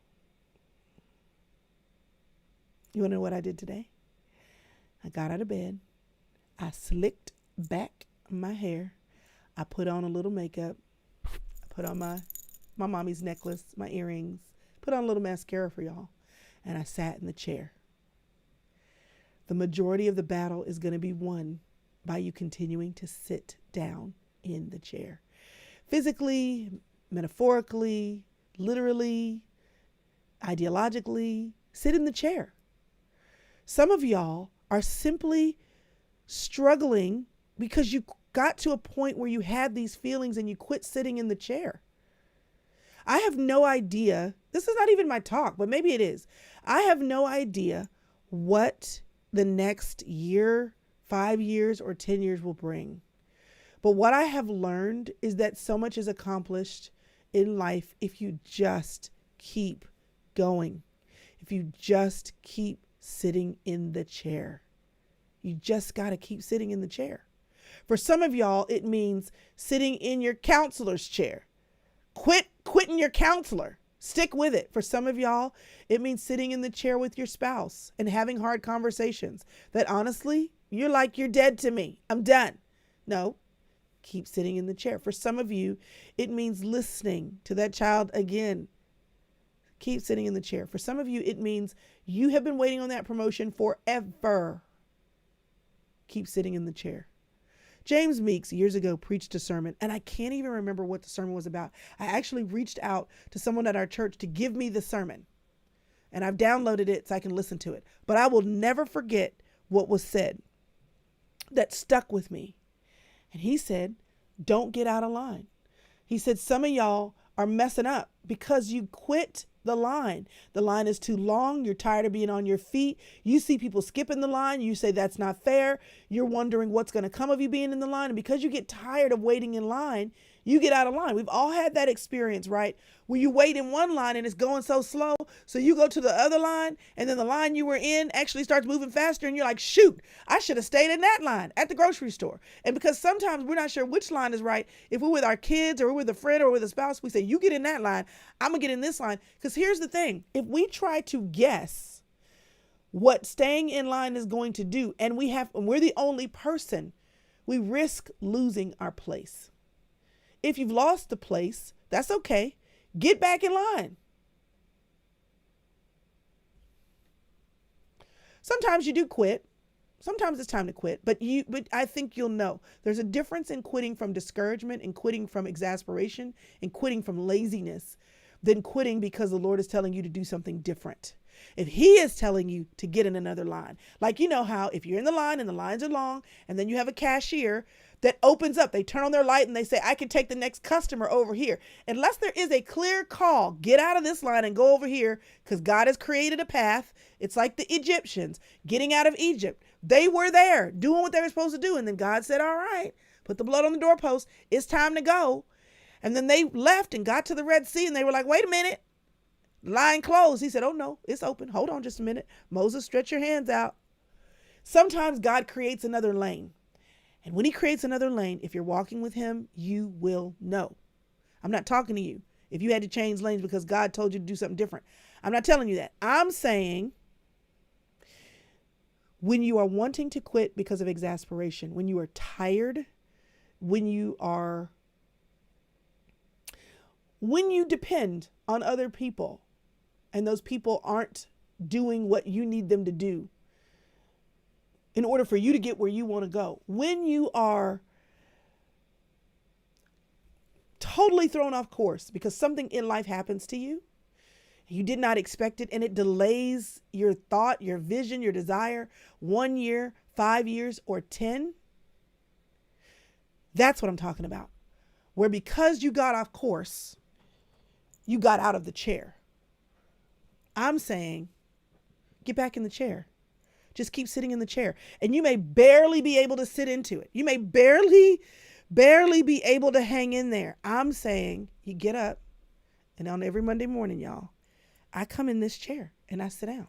You want to know what I did today? I got out of bed. I slicked back my hair. I put on a little makeup. I put on my mommy's necklace, my earrings, put on a little mascara for y'all. And I sat in the chair. The majority of the battle is going to be won by you continuing to sit down in the chair. Physically, metaphorically, literally, ideologically, sit in the chair. Some of y'all are simply struggling because you got to a point where you had these feelings and you quit sitting in the chair. I have no idea. This is not even my talk, but maybe it is. I have no idea what the next year, 5 years, or 10 years will bring. But what I have learned is that so much is accomplished in life if you just keep going. If you just keep sitting in the chair. You just got to keep sitting in the chair. For some of y'all, it means sitting in your counselor's chair. Quitting your counselor. Stick with it. For some of y'all, it means sitting in the chair with your spouse and having hard conversations that honestly, you're like, you're dead to me. I'm done. No, keep sitting in the chair. For some of you, it means listening to that child again. Keep sitting in the chair. For some of you, it means you have been waiting on that promotion forever. Keep sitting in the chair. James Meeks years ago preached a sermon, and I can't even remember what the sermon was about. I actually reached out to someone at our church to give me the sermon, and I've downloaded it so I can listen to it. But I will never forget what was said that stuck with me. And he said, don't get out of line. He said, some of y'all are messing up because you quit the line. The line is too long. You're tired of being on your feet. You see people skipping the line. You say that's not fair. You're wondering what's going to come of you being in the line. And because you get tired of waiting in line, you get out of line. We've all had that experience, right? Where you wait in one line and it's going so slow. So you go to the other line and then the line you were in actually starts moving faster. And you're like, shoot, I should have stayed in that line at the grocery store. And because sometimes we're not sure which line is right. If we're with our kids or we're with a friend or with a spouse, we say, you get in that line. I'm going to get in this line. Because here's the thing. If we try to guess what staying in line is going to do, and we're the only person, we risk losing our place. If you've lost the place, that's okay. Get back in line. Sometimes you do quit. Sometimes it's time to quit, but I think you'll know there's a difference in quitting from discouragement and quitting from exasperation and quitting from laziness than quitting because the Lord is telling you to do something different. If he is telling you to get in another line, like you know how if you're in the line and the lines are long and then you have a cashier that opens up, they turn on their light and they say, I can take the next customer over here. Unless there is a clear call, get out of this line and go over here because God has created a path. It's like the Egyptians getting out of Egypt. They were there doing what they were supposed to do. And then God said, all right, put the blood on the doorpost. It's time to go. And then they left and got to the Red Sea and they were like, wait a minute. Line closed. He said, oh no, it's open. Hold on just a minute. Moses, stretch your hands out. Sometimes God creates another lane. And when he creates another lane, if you're walking with him, you will know. I'm not talking to you. If you had to change lanes because God told you to do something different, I'm not telling you that. I'm saying when you are wanting to quit because of exasperation, when you are tired, when you depend on other people and those people aren't doing what you need them to do in order for you to get where you want to go, when you are totally thrown off course because something in life happens to you, you did not expect it, and it delays your thought, your vision, your desire 1 year, 5 years, or 10. That's what I'm talking about. Where because you got off course, you got out of the chair. I'm saying, get back in the chair. Just keep sitting in the chair. And you may barely be able to sit into it. You may barely be able to hang in there. I'm saying you get up, and on every Monday morning, y'all, I come in this chair and I sit down.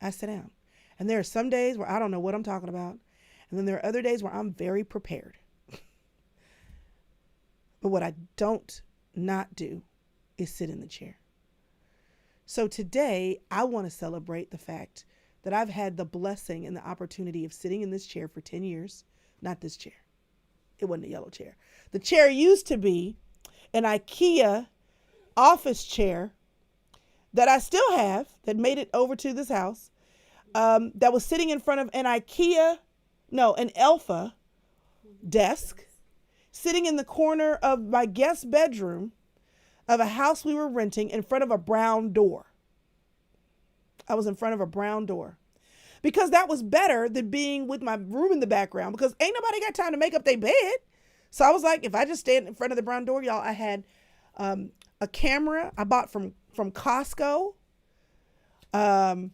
I sit down. And there are some days where I don't know what I'm talking about. And then there are other days where I'm very prepared. But what I don't not do is sit in the chair. So today, I want to celebrate the fact that I've had the blessing and the opportunity of sitting in this chair for 10 years. Not this chair. It wasn't a yellow chair. The chair used to be an IKEA office chair that I still have, that made it over to this house, that was sitting in front of an an Elfa desk, sitting in the corner of my guest bedroom of a house we were renting in front of a brown door. I was in front of a brown door because that was better than being with my room in the background, because ain't nobody got time to make up their bed. So I was like, if I just stand in front of the brown door, y'all, I had a camera I bought from Costco. And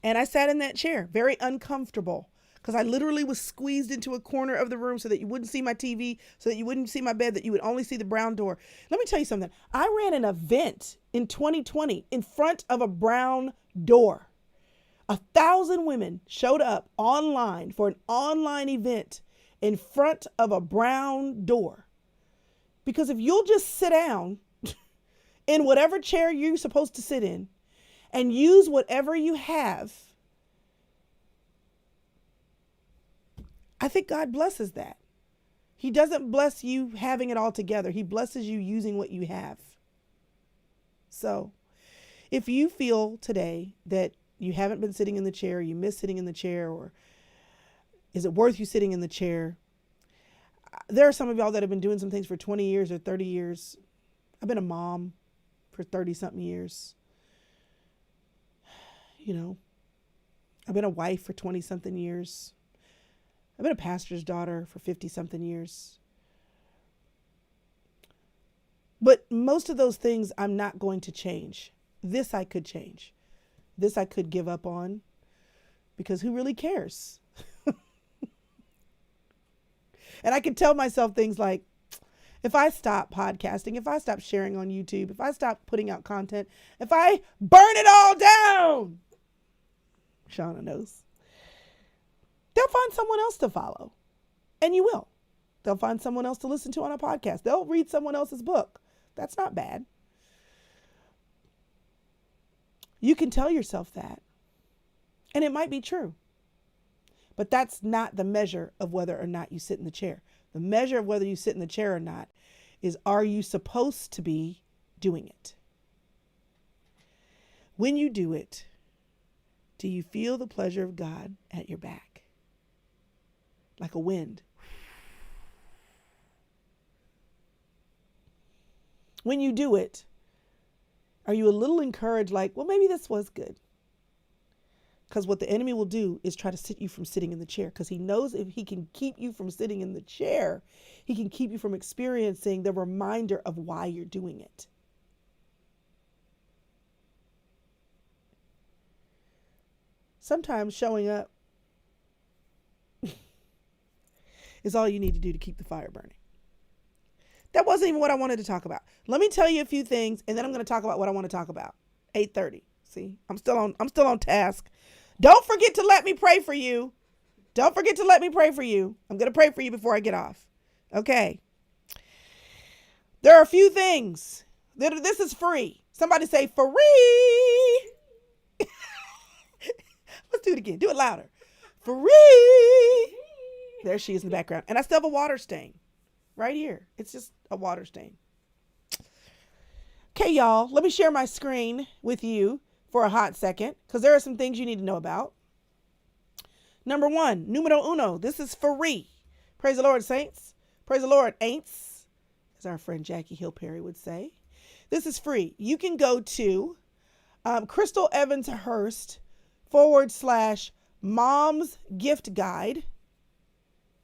I sat in that chair, very uncomfortable, because I literally was squeezed into a corner of the room so that you wouldn't see my TV, so that you wouldn't see my bed, that you would only see the brown door. Let me tell you something. I ran an event in 2020 in front of a brown door. 1,000 women showed up online for an online event in front of a brown door. Because if you'll just sit down in whatever chair you're supposed to sit in and use whatever you have, I think God blesses that. He doesn't bless you having it all together. He blesses you using what you have. So if you feel today that you haven't been sitting in the chair, you miss sitting in the chair, or is it worth you sitting in the chair? There are some of y'all that have been doing some things for 20 years or 30 years. I've been a mom for 30 something years. You know, I've been a wife for 20 something years. I've been a pastor's daughter for 50 something years. But most of those things I'm not going to change. This I could change. This I could give up on, because who really cares? And I could tell myself things like, if I stop podcasting, if I stop sharing on YouTube, if I stop putting out content, if I burn it all down, Shauna knows, they'll find someone else to follow. And you will. They'll find someone else to listen to on a podcast. They'll read someone else's book. That's not bad. You can tell yourself that. And it might be true. But that's not the measure of whether or not you sit in the chair. The measure of whether you sit in the chair or not is, are you supposed to be doing it? When you do it, do you feel the pleasure of God at your back? Like a wind. When you do it, are you a little encouraged, like, well, maybe this was good? Because what the enemy will do is try to sit you from sitting in the chair, because he knows if he can keep you from sitting in the chair, he can keep you from experiencing the reminder of why you're doing it. Sometimes showing up is all you need to do to keep the fire burning. That wasn't even what I wanted to talk about. Let me tell you a few things, and then I'm going to talk about what I want to talk about. 8:30. See, I'm still on task. Don't forget to let me pray for you. Don't forget to let me pray for you. I'm going to pray for you before I get off. Okay. There are a few things. This is free. Somebody say free. Let's do it again. Do it louder. Free. There she is in the background. And I still have a water stain right here. It's just a water stain. Okay, y'all. Let me share my screen with you for a hot second, because there are some things you need to know about. Number one, numero uno. This is free. Praise the Lord, saints. Praise the Lord, ain'ts, as our friend Jackie Hill Perry would say. This is free. You can go to Chrystal Evans Hurst /Mom's Gift Guide.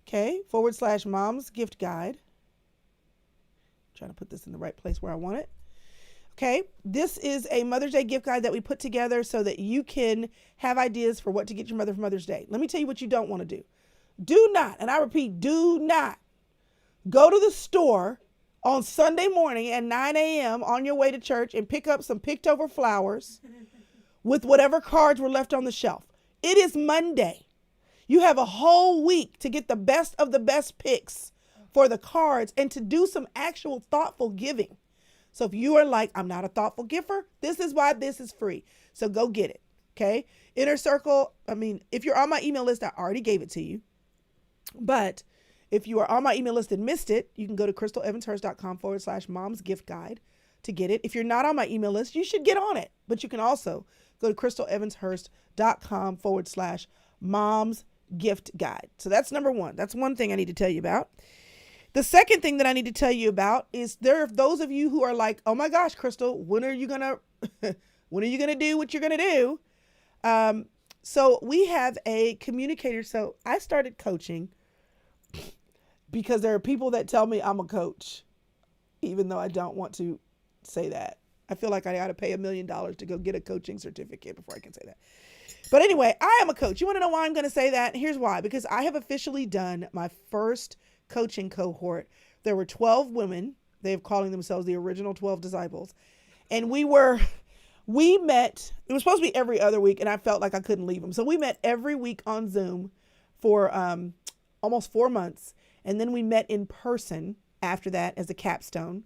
Okay, /Mom's Gift Guide. Trying to put this in the right place where I want it. Okay, this is a Mother's Day gift guide that we put together so that you can have ideas for what to get your mother for Mother's Day. Let me tell you what you don't want to do. Do not, and I repeat, do not go to the store on Sunday morning at 9 a.m. on your way to church and pick up some picked over flowers with whatever cards were left on the shelf. It is Monday. You have a whole week to get the best of the best picks for the cards and to do some actual thoughtful giving. So if you are like, I'm not a thoughtful giver, this is why this is free. So go get it. Okay. Inner Circle. If you're on my email list, I already gave it to you. But if you are on my email list and missed it, you can go to crystalevanshurst.com /Mom's Gift Guide to get it. If you're not on my email list, you should get on it. But you can also go to crystalevanshurst.com /Mom's Gift Guide. So that's number one. That's one thing I need to tell you about. The second thing that I need to tell you about is there are those of you who are like, oh my gosh, Chrystal, when are you going to do what you're going to do? So we have a communicator. So I started coaching because there are people that tell me I'm a coach, even though I don't want to say that. I feel like I got to pay $1 million to go get a coaching certificate before I can say that. But anyway, I am a coach. You want to know why I'm going to say that? Here's why. Because I have officially done my first coaching cohort. There were 12 women. They have calling themselves the original 12 disciples. And we met, it was supposed to be every other week, and I felt like I couldn't leave them. So we met every week on Zoom for almost 4 months. And then we met in person after that as a capstone.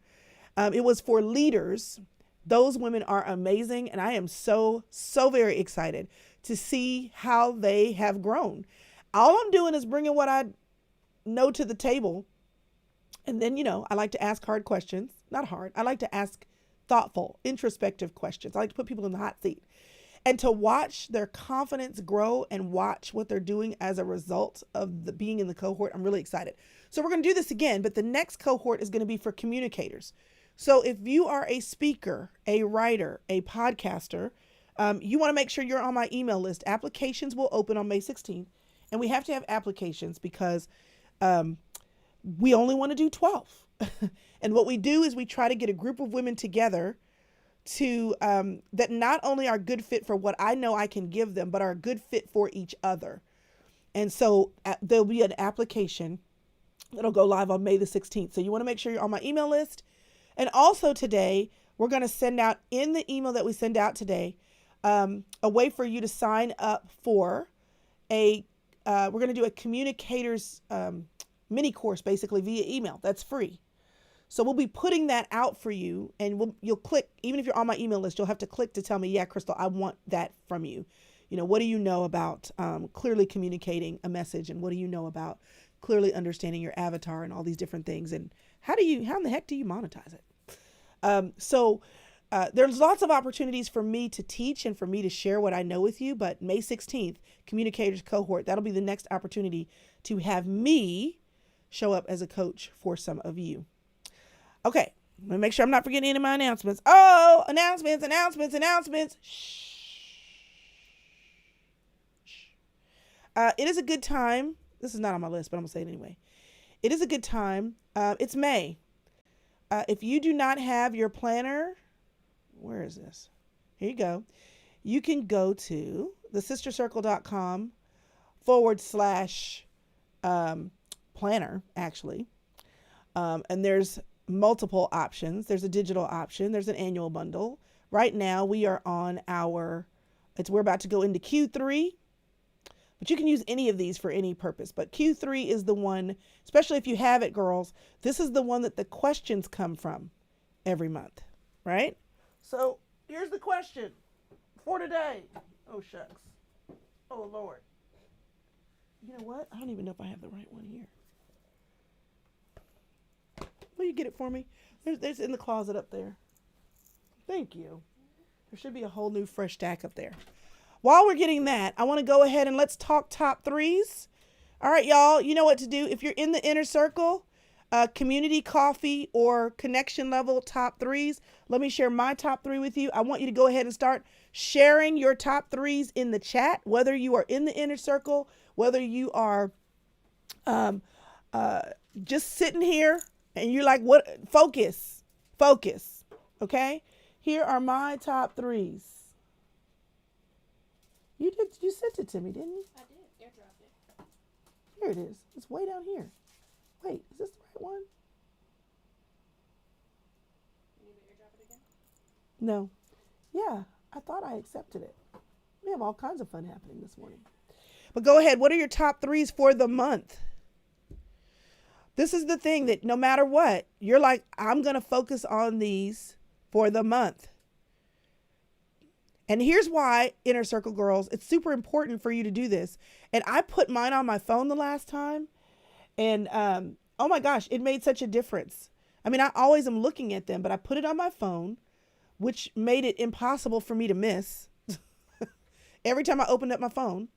It was for leaders. Those women are amazing. And I am so very excited to see how they have grown. All I'm doing is bringing what I know to the table. And then, I like to ask hard questions. Not hard. I like to ask thoughtful, introspective questions. I like to put people in the hot seat and to watch their confidence grow and watch what they're doing as a result of being in the cohort. I'm really excited. So we're going to do this again, but the next cohort is going to be for communicators. So if you are a speaker, a writer, a podcaster, you want to make sure you're on my email list. Applications will open on May 16th, and we have to have applications because we only want to do 12. And what we do is we try to get a group of women together to that not only are good fit for what I know I can give them, but are a good fit for each other. And so there'll be an application that'll go live on May the 16th. So you want to make sure you're on my email list. And also today, we're going to send out in the email that we send out today, a way for you to sign up for we're going to do a communicators mini course basically via email. That's free. So we'll be putting that out for you, and you'll click, even if you're on my email list, you'll have to click to tell me, yeah, Chrystal, I want that from you. You know, what do you know about clearly communicating a message, and what do you know about clearly understanding your avatar and all these different things, and how in the heck do you monetize it? So there's lots of opportunities for me to teach and for me to share what I know with you, but May 16th, Communicators Cohort, that'll be the next opportunity to have me show up as a coach for some of you. Okay, let me make sure I'm not forgetting any of my announcements. Oh, announcements. Shh. It is a good time. This is not on my list, but I'm going to say it anyway. It is a good time. It's May. If you do not have your planner, where is this? Here you go. You can go to thesistercircle.com / planner, actually. And there's multiple options. There's a digital option. There's an annual bundle. Right now we are on we're about to go into Q3, but you can use any of these for any purpose. But Q3 is the one, especially if you have it, girls, this is the one that the questions come from every month, right? So here's the question for today. Oh, shucks. Oh, Lord. You know what? I don't even know if I have the right one here. Will you get it for me? There's in the closet up there. Thank you. There should be a whole new fresh stack up there. While we're getting that, I want to go ahead and let's talk top threes. All right, y'all, you know what to do. If you're in the inner circle, community coffee or connection level top threes, let me share my top three with you. I want you to go ahead and start sharing your top threes in the chat, whether you are in the inner circle, whether you are just sitting here and you're like, what? Focus. Okay. Here are my top threes. You sent it to me, didn't you? I did. Airdropped it. Here it is. It's way down here. Wait, is this the right one? You need to airdrop it again? No. Yeah, I thought I accepted it. We have all kinds of fun happening this morning. But go ahead. What are your top threes for the month? This is the thing that no matter what, you're like, I'm going to focus on these for the month. And here's why, Inner Circle girls, it's super important for you to do this. And I put mine on my phone the last time. And oh my gosh, it made such a difference. I mean, I always am looking at them, but I put it on my phone, which made it impossible for me to miss. Every time I opened up my phone,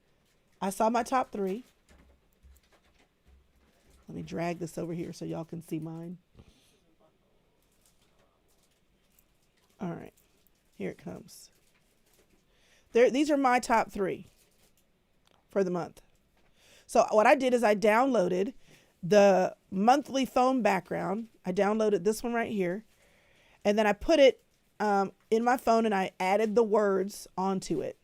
I saw my top three. Let me drag this over here so y'all can see mine. All right, here it comes. These are my top three for the month. So what I did is I downloaded the monthly phone background. I downloaded this one right here. And then I put it in my phone and I added the words onto it.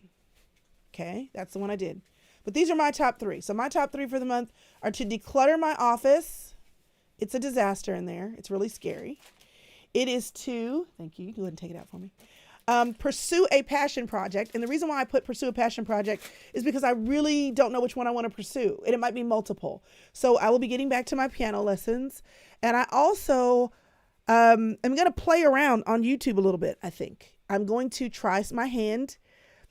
Okay, that's the one I did. But these are my top three. So my top three for the month are to declutter my office. It's a disaster in there. It's really scary. It is to, thank you, you can go ahead and take it out for me. Pursue a passion project. And the reason why I put pursue a passion project is because I really don't know which one I want to pursue. And it might be multiple. So I will be getting back to my piano lessons. And I also am going to play around on YouTube a little bit, I think. I'm going to try my hand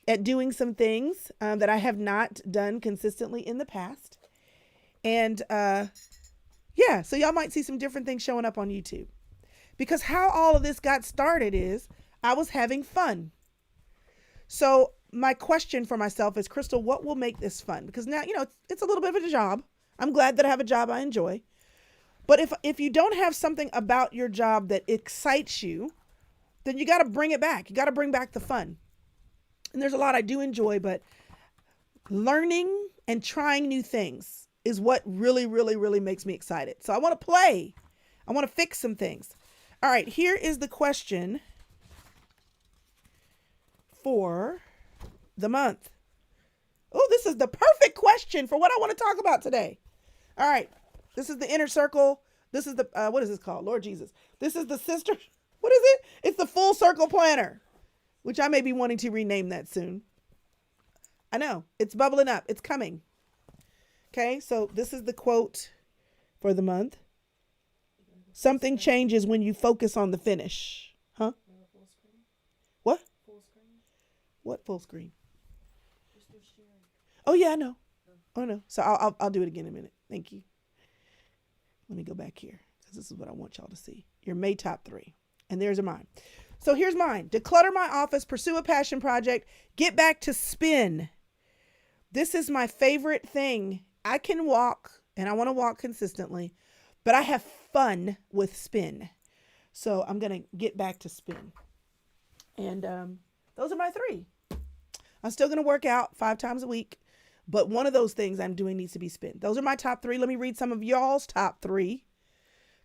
at doing some things that I have not done consistently in the past. And yeah, so y'all might see some different things showing up on YouTube. Because how all of this got started is I was having fun. So my question for myself is, Chrystal, what will make this fun? Because now, it's a little bit of a job. I'm glad that I have a job I enjoy. But if you don't have something about your job that excites you, then you got to bring it back. You got to bring back the fun. And there's a lot I do enjoy, but learning and trying new things is what really, really, really makes me excited. So I want to play. I want to fix some things. All right, here is the question for the month. Oh, this is the perfect question for what I want to talk about today. All right, this is the inner circle. This is the, what is this called? Lord Jesus. This is the sister, what is it? It's the full circle planner, which I may be wanting to rename that soon. I know, it's bubbling up. It's coming. Okay, so this is the quote for the month. Something changes when you focus on the finish. Huh? What? What full screen? Oh yeah, I know. Oh no. So I'll do it again in a minute. Thank you. Let me go back here because this is what I want y'all to see. Your May top 3. And there's mine. So here's mine. Declutter my office, pursue a passion project, get back to spin. This is my favorite thing. I can walk and I want to walk consistently, but I have fun with spin. So I'm going to get back to spin. And those are my 3. I'm still going to work out 5 times a week, but one of those things I'm doing needs to be spin. Those are my top 3. Let me read some of y'all's top 3.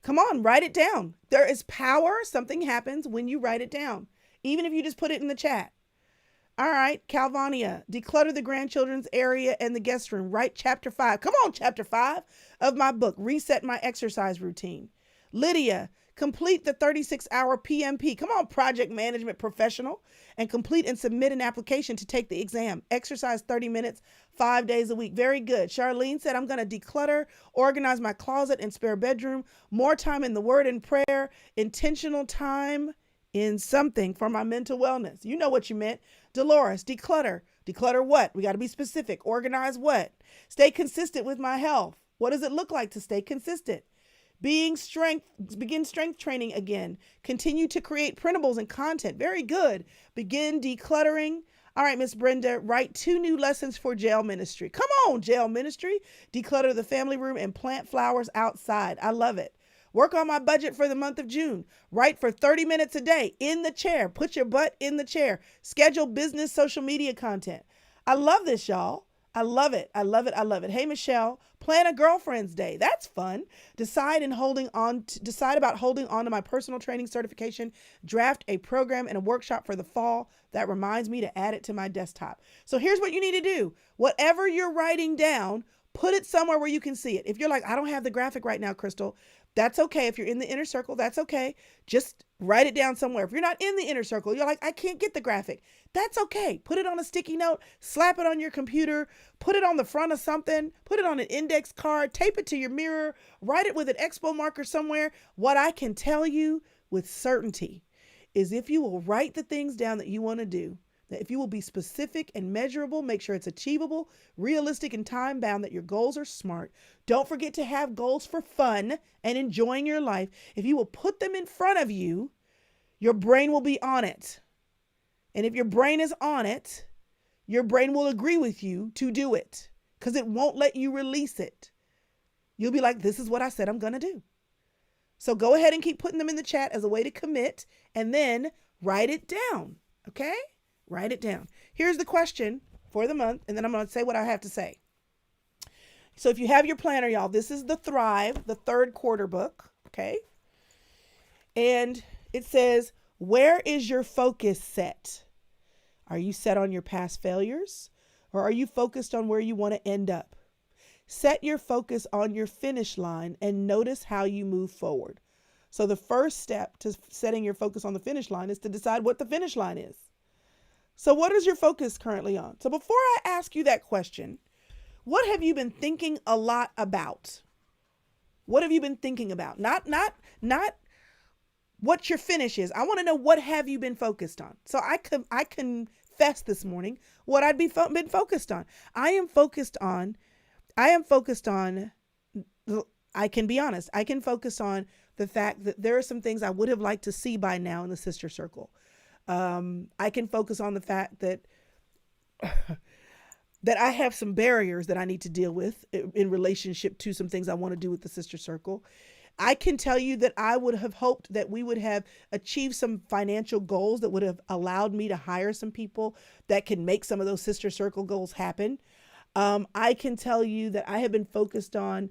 Come on, write it down. There is power. Something happens when you write it down, even if you just put it in the chat. All right, Calvania, declutter the grandchildren's area and the guest room. Write chapter 5. Come on, chapter 5 of my book, Reset My Exercise Routine. Lydia, complete the 36-hour PMP. Come on, project management professional, and complete and submit an application to take the exam. Exercise 30 minutes, 5 days a week. Very good. Charlene said, I'm going to declutter, organize my closet and spare bedroom, more time in the word and prayer, intentional time in something for my mental wellness. You know what you meant. Dolores, declutter. Declutter what? We got to be specific. Organize what? Stay consistent with my health. What does it look like to stay consistent? Begin strength training again. Continue to create printables and content. Very good. Begin decluttering. All right, Miss Brenda, write 2 new lessons for jail ministry. Come on, jail ministry. Declutter the family room and plant flowers outside. I love it. Work on my budget for the month of June. Write for 30 minutes a day in the chair. Put your butt in the chair. Schedule business social media content. I love this, y'all. I love it. I love it. I love it. Hey, Michelle, plan a girlfriend's day. That's fun. Decide about holding on to my personal training certification. Draft a program and a workshop for the fall. That reminds me to add it to my desktop. So here's what you need to do. Whatever you're writing down, put it somewhere where you can see it. If you're like, I don't have the graphic right now, Chrystal, that's okay. If you're in the inner circle, that's okay. Just write it down somewhere. If you're not in the inner circle, you're like, I can't get the graphic. That's okay. Put it on a sticky note, slap it on your computer, put it on the front of something, put it on an index card, tape it to your mirror, write it with an expo marker somewhere. What I can tell you with certainty is if you will write the things down that you want to do, that if you will be specific and measurable, make sure it's achievable, realistic, and time bound, that your goals are smart. Don't forget to have goals for fun and enjoying your life. If you will put them in front of you, your brain will be on it. And if your brain is on it, your brain will agree with you to do it because it won't let you release it. You'll be like, this is what I said I'm going to do. So go ahead and keep putting them in the chat as a way to commit and then write it down. Okay? Write it down. Here's the question for the month, and then I'm going to say what I have to say. So if you have your planner, y'all, this is the Thrive, the 3rd quarter book, okay? And it says, where is your focus set? Are you set on your past failures, or are you focused on where you want to end up? Set your focus on your finish line and notice how you move forward. So the first step to setting your focus on the finish line is to decide what the finish line is. So what is your focus currently on? So before I ask you that question, what have you been thinking a lot about? What have you been thinking about? Not what your finish is. I want to know, what have you been focused on? So I confess this morning what I'd been focused on. I can be honest. I can focus on the fact that there are some things I would have liked to see by now in the sister circle. I can focus on the fact that that I have some barriers that I need to deal with in relationship to some things I want to do with the sister circle. I can tell you that I would have hoped that we would have achieved some financial goals that would have allowed me to hire some people that can make some of those sister circle goals happen. I can tell you that I have been focused on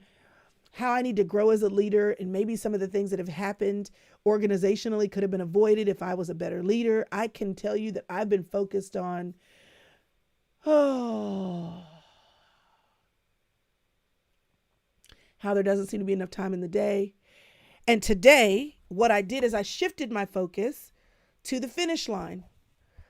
how I need to grow as a leader, and maybe some of the things that have happened organizationally could have been avoided if I was a better leader. I can tell you that I've been focused on, how there doesn't seem to be enough time in the day. And today, what I did is I shifted my focus to the finish line.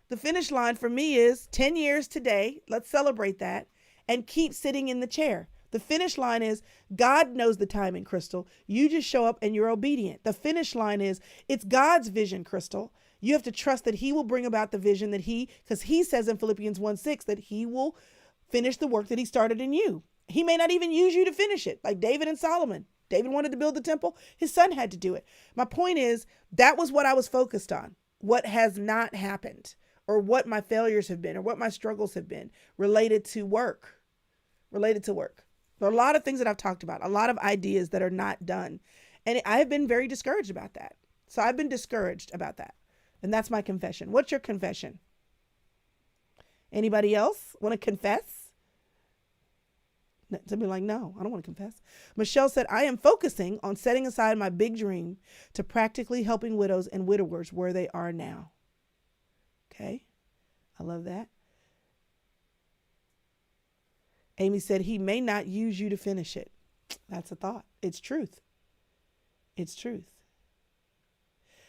The finish line for me is 10 years today. Let's celebrate that and keep sitting in the chair. The finish line is God knows the timing, Chrystal. You just show up and you're obedient. The finish line is it's God's vision, Chrystal. You have to trust that he will bring about the vision because he says in Philippians 1:6 that he will finish the work that he started in you. He may not even use you to finish it, like David and Solomon. David wanted to build the temple. His son had to do it. My point is that was what I was focused on. What has not happened, or what my failures have been, or what my struggles have been related to work. There are a lot of things that I've talked about, a lot of ideas that are not done. And I have been very discouraged about that. So I've been discouraged about that. And that's my confession. What's your confession? Anybody else want to confess? Somebody like, no, I don't want to confess. Michelle said, I am focusing on setting aside my big dream to practically helping widows and widowers where they are now. Okay. I love that. Amy said, he may not use you to finish it. That's a thought. It's truth. It's truth.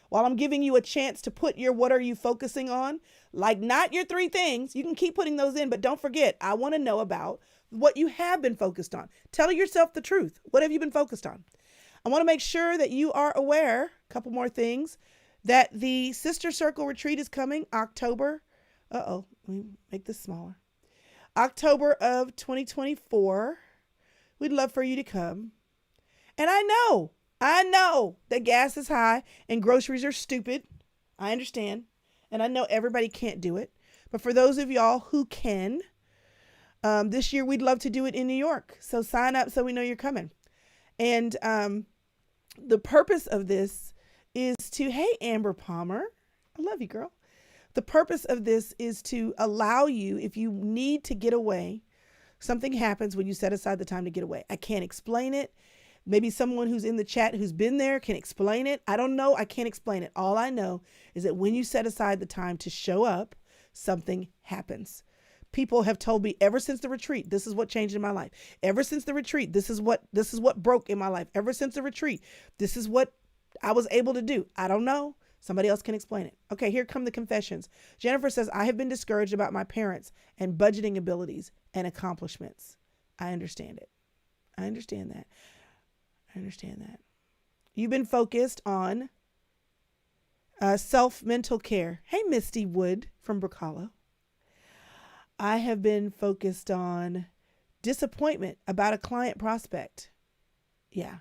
While I'm giving you a chance to put your what are you focusing on, like not your 3 things, you can keep putting those in, but don't forget, I want to know about what you have been focused on. Tell yourself the truth. What have you been focused on? I want to make sure that you are aware, a couple more things, that the Sister Circle retreat is coming October. Let me make this smaller. October of 2024. We'd love for you to come. And I know that gas is high and groceries are stupid. I understand. And I know everybody can't do it. But for those of y'all who can, this year we'd love to do it in New York. So sign up so we know you're coming. And the purpose of this is to, hey, Amber Palmer, I love you, girl. The purpose of this is to allow you, if you need to get away, something happens when you set aside the time to get away. I can't explain it. Maybe someone who's in the chat who's been there can explain it. I don't know. I can't explain it. All I know is that when you set aside the time to show up, something happens. People have told me ever since the retreat, this is what changed in my life. Ever since the retreat, this is what broke in my life. Ever since the retreat, this is what I was able to do. I don't know. Somebody else can explain it. Okay, here come the confessions. Jennifer says, I have been discouraged about my parents and budgeting abilities and accomplishments. I understand it. I understand that. You've been focused on self-mental care. Hey, Misty Wood from Brook Hollow. I have been focused on disappointment about a client prospect. Yeah.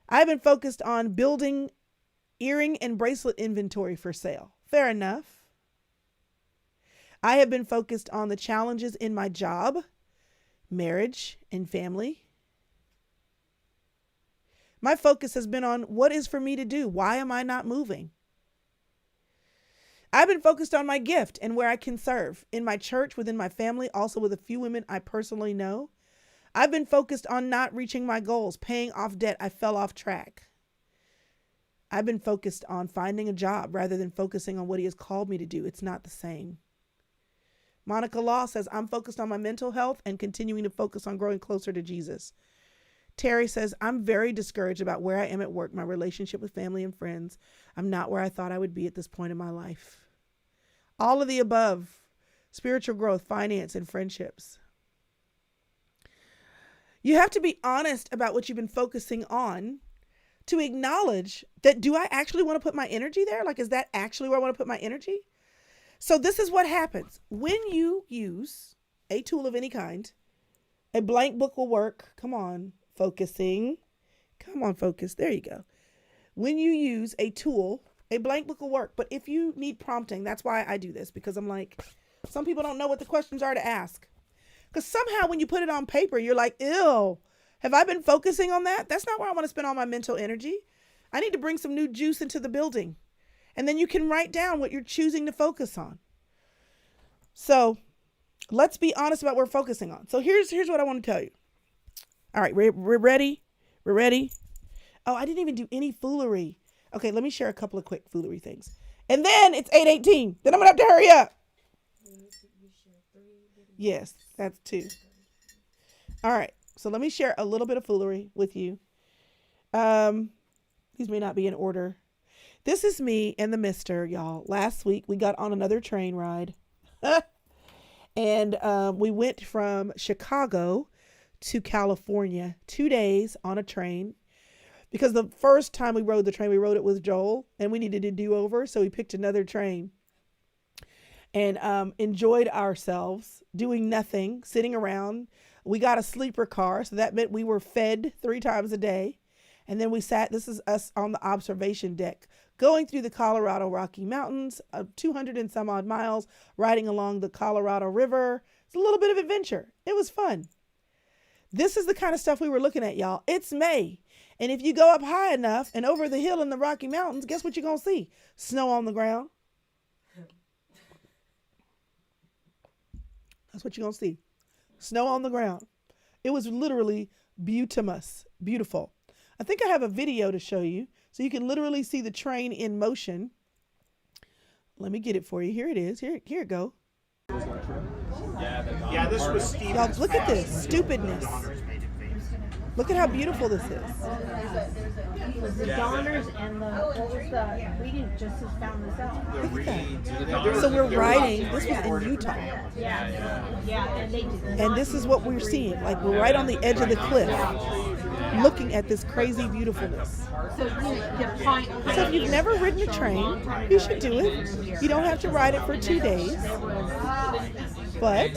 I've been focused on building earring and bracelet inventory for sale. Fair enough. I have been focused on the challenges in my job, marriage, and family. My focus has been on what is for me to do. Why am I not moving? I've been focused on my gift and where I can serve in my church, within my family, also with a few women I personally know. I've been focused on not reaching my goals, paying off debt. I fell off track. I've been focused on finding a job rather than focusing on what he has called me to do. It's not the same. Monica Law says, I'm focused on my mental health and continuing to focus on growing closer to Jesus. Terry says, I'm very discouraged about where I am at work, my relationship with family and friends. I'm not where I thought I would be at this point in my life. All of the above, spiritual growth, finance, and friendships. You have to be honest about what you've been focusing on to acknowledge that, do I actually want to put my energy there? Like, is that actually where I want to put my energy? So this is what happens. When you use a tool of any kind, a blank book will work. Come on, focusing. Come on, focus. There you go. When you use a tool, a blank book will work. But if you need prompting, that's why I do this, because I'm like, some people don't know what the questions are to ask. Because somehow when you put it on paper, you're like, ew, have I been focusing on that? That's not where I want to spend all my mental energy. I need to bring some new juice into the building. And then you can write down what you're choosing to focus on. So let's be honest about what we're focusing on. So here's what I want to tell you. All right, we're ready. We're ready? Oh, I didn't even do any foolery. Okay, let me share a couple of quick foolery things. And then it's 8:18. Then I'm going to have to hurry up. Yes, that's 2. All right, so let me share a little bit of foolery with you. These may not be in order. This is me and the mister, y'all. Last week, we got on another train ride. And we went from Chicago to California, 2 days on a train. Because the first time we rode the train, we rode it with Joel, and we needed a do-over, so we picked another train. And enjoyed ourselves, doing nothing, sitting around. We got a sleeper car, so that meant we were fed 3 times a day. And then we sat, this is us on the observation deck, going through the Colorado Rocky Mountains, 200 and some odd miles, riding along the Colorado River. It's a little bit of adventure. It was fun. This is the kind of stuff we were looking at, y'all. It's May. And if you go up high enough and over the hill in the Rocky Mountains, guess what you're going to see? Snow on the ground. That's what you're going to see. Snow on the ground. It was literally beautiful. I think I have a video to show you so you can literally see the train in motion. Let me get it for you. Here it is. Here it go. Yeah, this was Steven's. Y'all, look at this stupidness. Look at how beautiful this is. It was the Donners and we didn't just found this out. Look at that. So we're riding. This was in Utah. Yeah, and they did. And this is what we're seeing. Like, we're right on the edge of the cliff, looking at this crazy beautifulness. So if you've never ridden a train, you should do it. You don't have to ride it for 2 days. But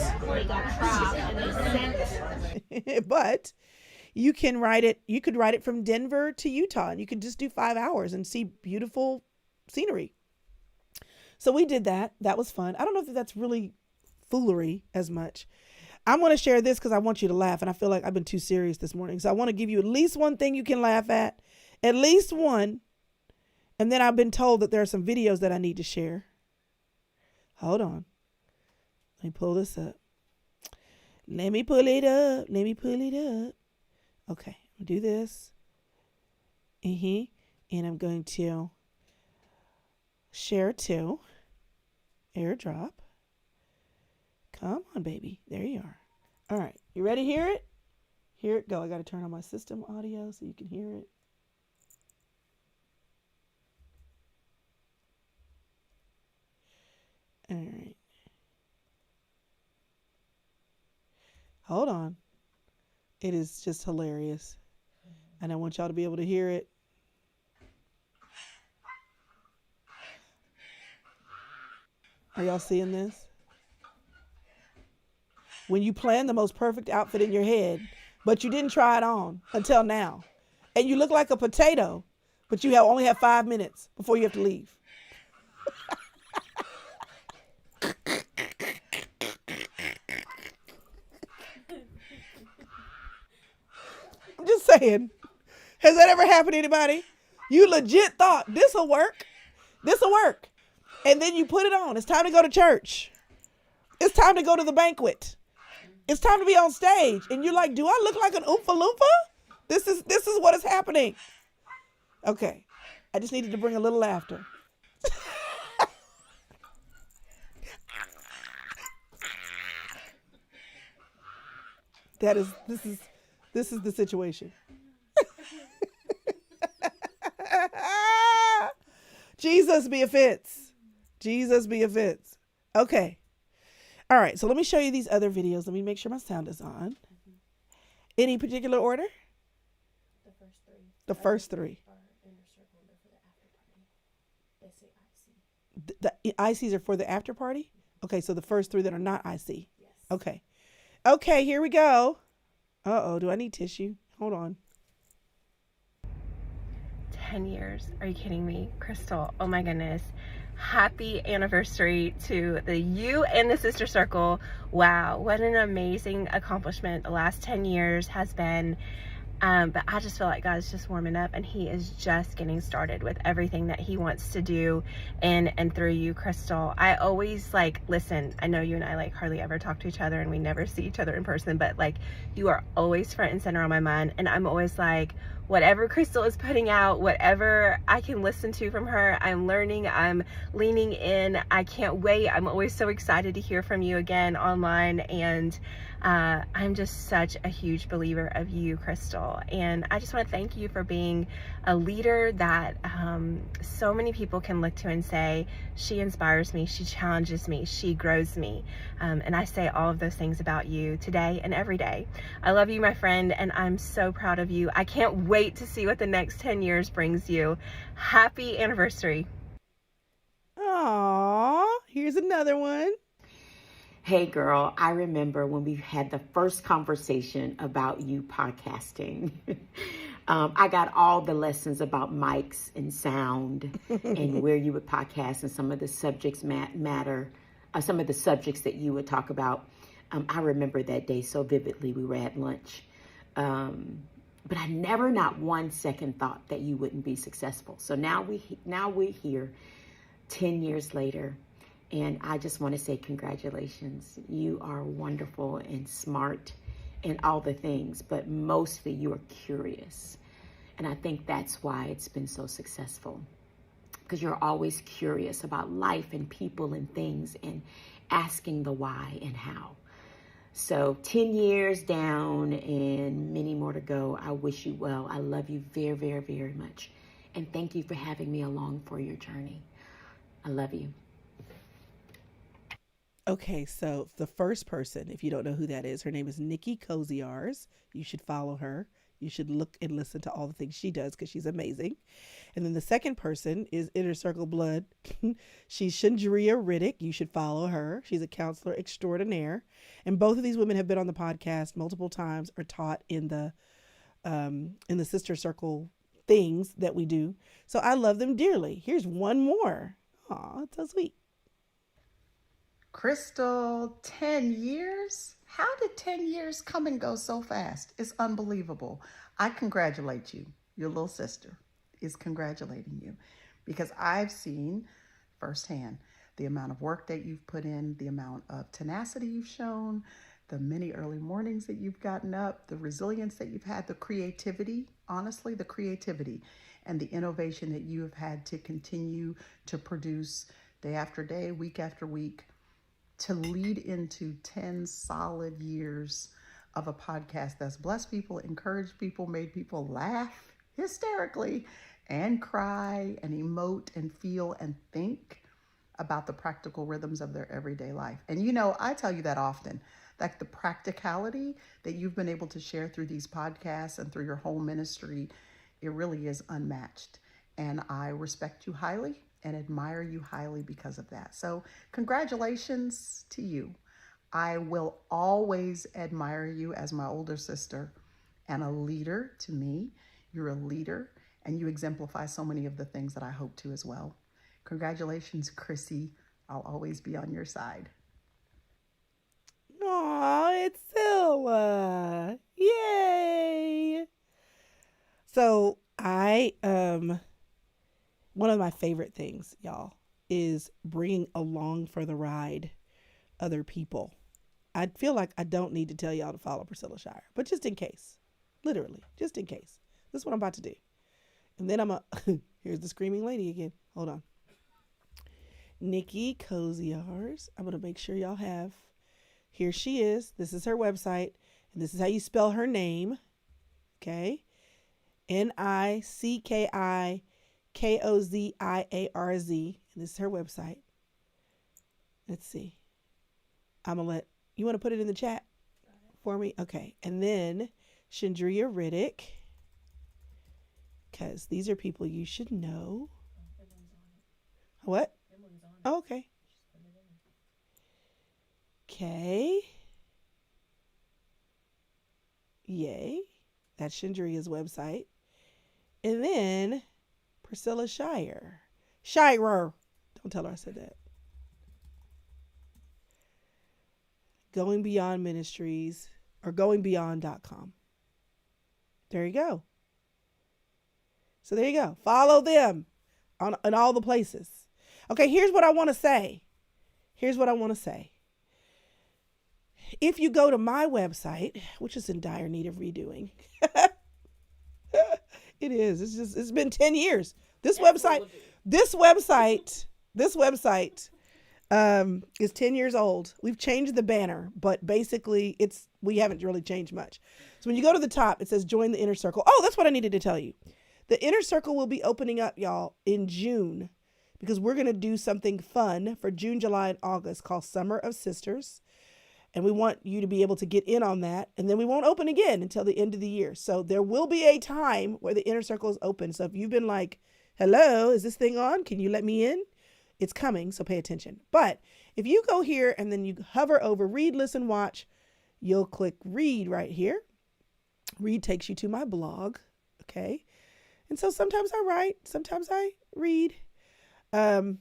you can ride it. You could ride it from Denver to Utah, and you could just do 5 hours and see beautiful scenery. So we did that. That was fun. I don't know if that's really foolery as much. I'm going to share this because I want you to laugh, and I feel like I've been too serious this morning. So I want to give you at least one thing you can laugh at least one. And then I've been told that there are some videos that I need to share. Hold on. Let me pull this up. Let me pull it up. Okay, I'll do this. And I'm going to share to airdrop. Come on, baby. There you are. All right. You ready to hear it? Here it go. I got to turn on my system audio so you can hear it. All right. Hold on. It is just hilarious. And I want y'all to be able to hear it. Are y'all seeing this? When you plan the most perfect outfit in your head, but you didn't try it on until now. And you look like a potato, but you only have 5 minutes before you have to leave. I'm just saying. Has that ever happened to anybody? You legit thought this'll work. And then you put it on. It's time to go to church. It's time to go to the banquet. It's time to be on stage. And you're like, do I look like an Oompa Loompa? This is what is happening. Okay. I just needed to bring a little laughter. This is the situation. Jesus be a fence. Okay. All right. So let me show you these other videos. Let me make sure my sound is on. Any particular order? The first three. The ICs are for the after party? Okay. So the first 3 that are not IC. Yes. Okay. Okay. Here we go. Uh-oh. Do I need tissue? Hold on. 10 years. Are you kidding me? Chrystal, oh my goodness. Happy anniversary to you and the Sister Circle. Wow, what an amazing accomplishment the last 10 years has been. But I just feel like God's just warming up, and he is just getting started with everything that he wants to do in and through you, Chrystal. I always listen, I know you and I hardly ever talk to each other and we never see each other in person, but you are always front and center on my mind. And I'm always whatever Chrystal is putting out, whatever I can listen to from her, I'm learning, I'm leaning in. I can't wait. I'm always so excited to hear from you again online. And I'm just such a huge believer of you, Chrystal. And I just want to thank you for being a leader that so many people can look to and say, she inspires me, she challenges me, she grows me. And I say all of those things about you today and every day. I love you, my friend, and I'm so proud of you. I can't wait to see what the next 10 years brings you. Happy anniversary. Aww, here's another one. Hey girl, I remember when we had the first conversation about you podcasting. I got all the lessons about mics and sound and where you would podcast and some of the subjects some of the subjects that you would talk about. I remember that day so vividly. We were at lunch. But I never, not 1 second, thought that you wouldn't be successful. So now we're here 10 years later. And I just want to say congratulations. You are wonderful and smart and all the things, but mostly you are curious. And I think that's why it's been so successful, because you're always curious about life and people and things and asking the why and how. So 10 years down and many more to go. I wish you well. I love you very, very, very much. And thank you for having me along for your journey. I love you. Okay, so the first person, if you don't know who that is, her name is Nikki Koziars. You should follow her. You should look and listen to all the things she does because she's amazing. And then the second person is Inner Circle Blood. She's Shandria Riddick. You should follow her. She's a counselor extraordinaire. And both of these women have been on the podcast multiple times or taught in the Sister Circle things that we do. So I love them dearly. Here's one more. Aw, it's so sweet. Chrystal, 10 years? How did 10 years come and go so fast? It's unbelievable. I congratulate you. Your little sister is congratulating you because I've seen firsthand the amount of work that you've put in, the amount of tenacity you've shown, the many early mornings that you've gotten up, the resilience that you've had, the creativity, honestly, the creativity and the innovation that you have had to continue to produce day after day, week after week, to lead into 10 solid years of a podcast that's blessed people, encouraged people, made people laugh hysterically and cry and emote and feel and think about the practical rhythms of their everyday life. And I tell you that often, like the practicality that you've been able to share through these podcasts and through your whole ministry, it really is unmatched. And I respect you highly and admire you highly because of that. So congratulations to you. I will always admire you as my older sister and a leader to me. You're a leader and you exemplify so many of the things that I hope to as well. Congratulations, Chrissy. I'll always be on your side. Aw, it's Zilla. Yay. So one of my favorite things, y'all, is bringing along for the ride other people. I feel like I don't need to tell y'all to follow Priscilla Shirer, but just in case, literally, just in case. This is what I'm about to do. And then here's the screaming lady again. Hold on. Nikki Koziars. I'm going to make sure y'all have. Here she is. This is her website. And this is how you spell her name. Okay. NICKIKOZIARZ. And this is her website. Let's see. You want to put it in the chat for me? Okay. And then Shandria Riddick. Because these are people you should know. What? Oh, okay. Okay. Yay. That's Shandria's website. And then Priscilla Shirer. Shirer. Don't tell her I said that. Going Beyond Ministries or goingbeyond.com. There you go. So there you go. Follow them in all the places. Okay, here's what I want to say. If you go to my website, which is in dire need of redoing, it is. It's been 10 years. This website is 10 years old. We've changed the banner, but basically we haven't really changed much. So when you go to the top, it says join the inner circle. Oh, that's what I needed to tell you. The inner circle will be opening up, y'all, in June, because we're going to do something fun for June, July, and August called Summer of Sisters. And we want you to be able to get in on that. And then we won't open again until the end of the year. So there will be a time where the inner circle is open. So if you've been like, hello, is this thing on? Can you let me in? It's coming. So pay attention. But if you go here and then you hover over read, listen, watch, you'll click read right here. Read takes you to my blog. Okay. And so sometimes I write, sometimes I read. And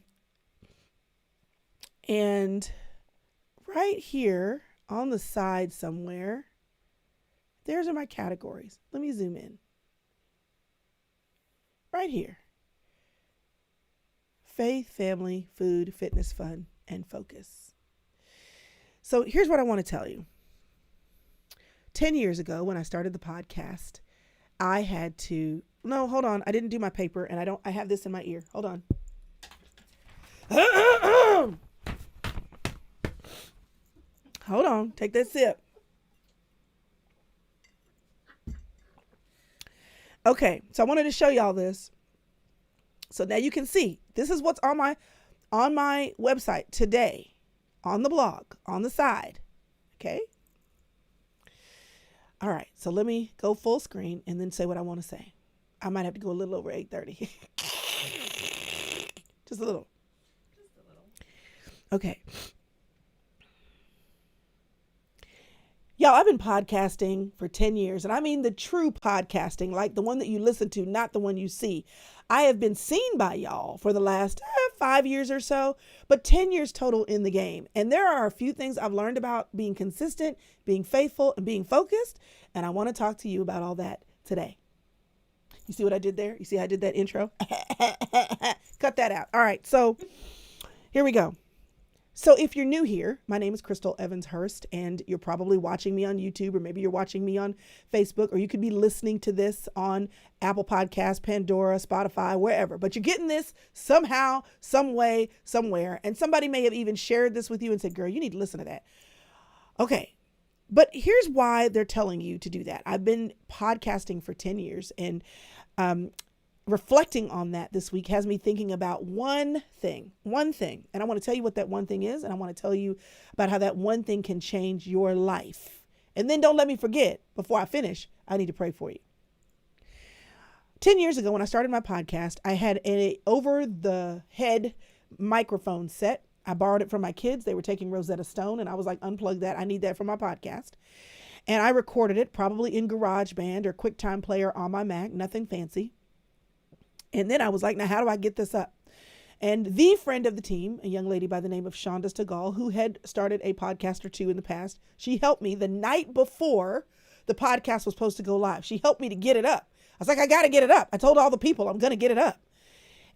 right here on the side somewhere, there's my categories. Let me zoom in. Right here. Faith, family, food, fitness, fun, and focus. So here's what I want to tell you. 10 years ago, when I started the podcast, I had to, no, hold on. I didn't do my paper and I have this in my ear. Hold on. Hold on. Take that sip. Okay. So I wanted to show y'all this. So now you can see, this is what's on my website today, on the blog, on the side. Okay. All right. So let me go full screen and then say what I want to say. I might have to go a little over 8:30. Just a little. Okay. Y'all, I've been podcasting for 10 years, and I mean the true podcasting, like the one that you listen to, not the one you see. I have been seen by y'all for the last 5 years or so, but 10 years total in the game. And there are a few things I've learned about being consistent, being faithful, and being focused. And I want to talk to you about all that today. You see what I did there? You see how I did that intro? Cut that out. All right, so here we go. So if you're new here, my name is Chrystal Evans Hurst, and you're probably watching me on YouTube, or maybe you're watching me on Facebook, or you could be listening to this on Apple Podcasts, Pandora, Spotify, wherever. But you're getting this somehow, some way, somewhere. And somebody may have even shared this with you and said, girl, you need to listen to that. Okay. But here's why they're telling you to do that. I've been podcasting for 10 years, and reflecting on that this week has me thinking about one thing. And I want to tell you what that one thing is. And I want to tell you about how that one thing can change your life. And then don't let me forget, before I finish, I need to pray for you. 10 years ago, when I started my podcast, I had an over the head microphone set. I borrowed it from my kids. They were taking Rosetta Stone, and I was like, unplug that. I need that for my podcast. And I recorded it probably in GarageBand or QuickTime Player on my Mac, nothing fancy. And then I was like, now how do I get this up? And the friend of the team, a young lady by the name of Shonda Stegall, who had started a podcast or two in the past, she helped me the night before the podcast was supposed to go live. She helped me to get it up. I was like, I got to get it up. I told all the people I'm going to get it up.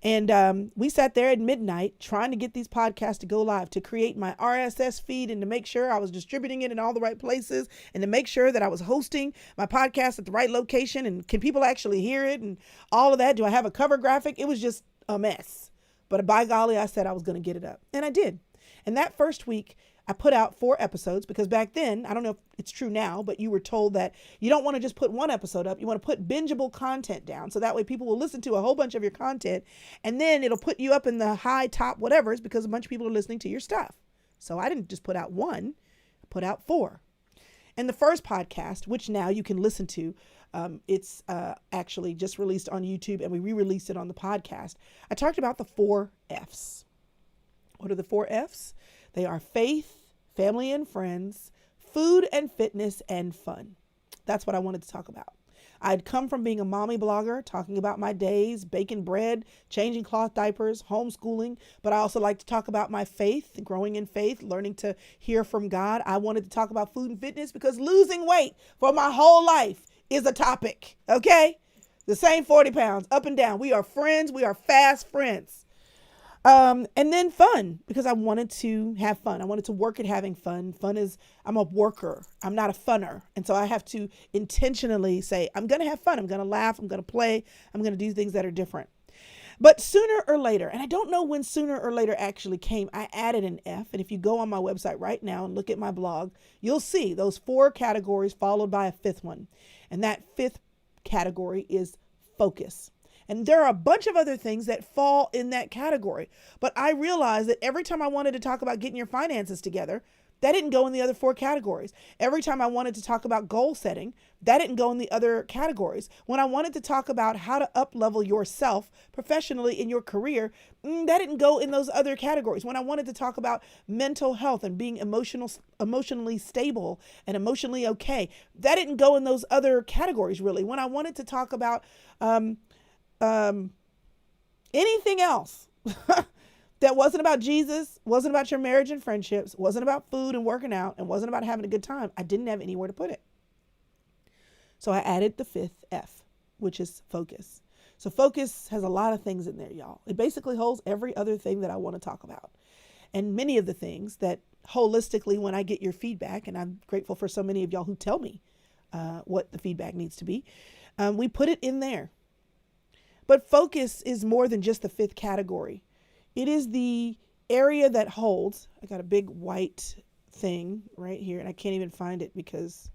And we sat there at midnight trying to get these podcasts to go live, to create my RSS feed and to make sure I was distributing it in all the right places, and to make sure that I was hosting my podcast at the right location. And can people actually hear it and all of that? Do I have a cover graphic? It was just a mess. But by golly, I said I was going to get it up. And I did. And that first week, I put out 4 episodes, because back then, I don't know if it's true now, but you were told that you don't want to just put one episode up. You want to put bingeable content down. So that way people will listen to a whole bunch of your content, and then it'll put you up in the high top whatevers, because a bunch of people are listening to your stuff. So I didn't just put out 1, I put out 4. And the first podcast, which now you can listen to, it's actually just released on YouTube, and we re-released it on the podcast. I talked about the 4 F's. What are the 4 F's? They are faith, family and friends, food and fitness, and fun. That's what I wanted to talk about. I'd come from being a mommy blogger, talking about my days, baking bread, changing cloth diapers, homeschooling, but I also like to talk about my faith, growing in faith, learning to hear from God. I wanted to talk about food and fitness, because losing weight for my whole life is a topic. Okay. The same 40 pounds up and down. We are friends. We are fast friends. And then fun, because I wanted to have fun. I wanted to work at having fun. Fun is, I'm a worker. I'm not a funner. And so I have to intentionally say, I'm going to have fun. I'm going to laugh. I'm going to play. I'm going to do things that are different. But sooner or later, and I don't know when sooner or later actually came, I added an F. And if you go on my website right now and look at my blog, you'll see those 4 categories followed by a 5th one. And that 5th category is focus. And there are a bunch of other things that fall in that category. But I realized that every time I wanted to talk about getting your finances together, that didn't go in the other 4 categories. Every time I wanted to talk about goal setting, that didn't go in the other categories. When I wanted to talk about how to up-level yourself professionally in your career, that didn't go in those other categories. When I wanted to talk about mental health and being emotionally stable and emotionally okay, that didn't go in those other categories really. When I wanted to talk about anything else that wasn't about Jesus, wasn't about your marriage and friendships, wasn't about food and working out, and wasn't about having a good time, I didn't have anywhere to put it. So I added the 5th F, which is focus. So focus has a lot of things in there, y'all. It basically holds every other thing that I want to talk about. And many of the things that holistically, when I get your feedback, and I'm grateful for so many of y'all who tell me what the feedback needs to be, we put it in there. But focus is more than just the 5th category. It is the area that holds, I got a big white thing right here, and I can't even find it because,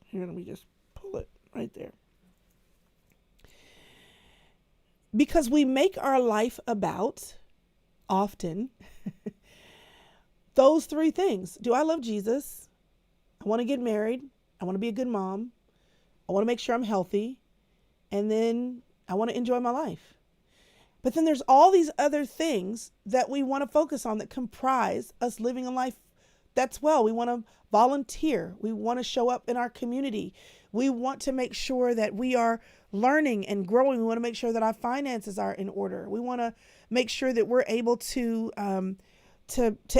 here, let me just pull it right there. Because we make our life about, often, those 3 things. Do I love Jesus? I want to get married. I want to be a good mom. I want to make sure I'm healthy. And then I want to enjoy my life. But then there's all these other things that we want to focus on that comprise us living a life that's well. We want to volunteer. We want to show up in our community. We want to make sure that we are learning and growing. We want to make sure that our finances are in order. We want to make sure that we're able to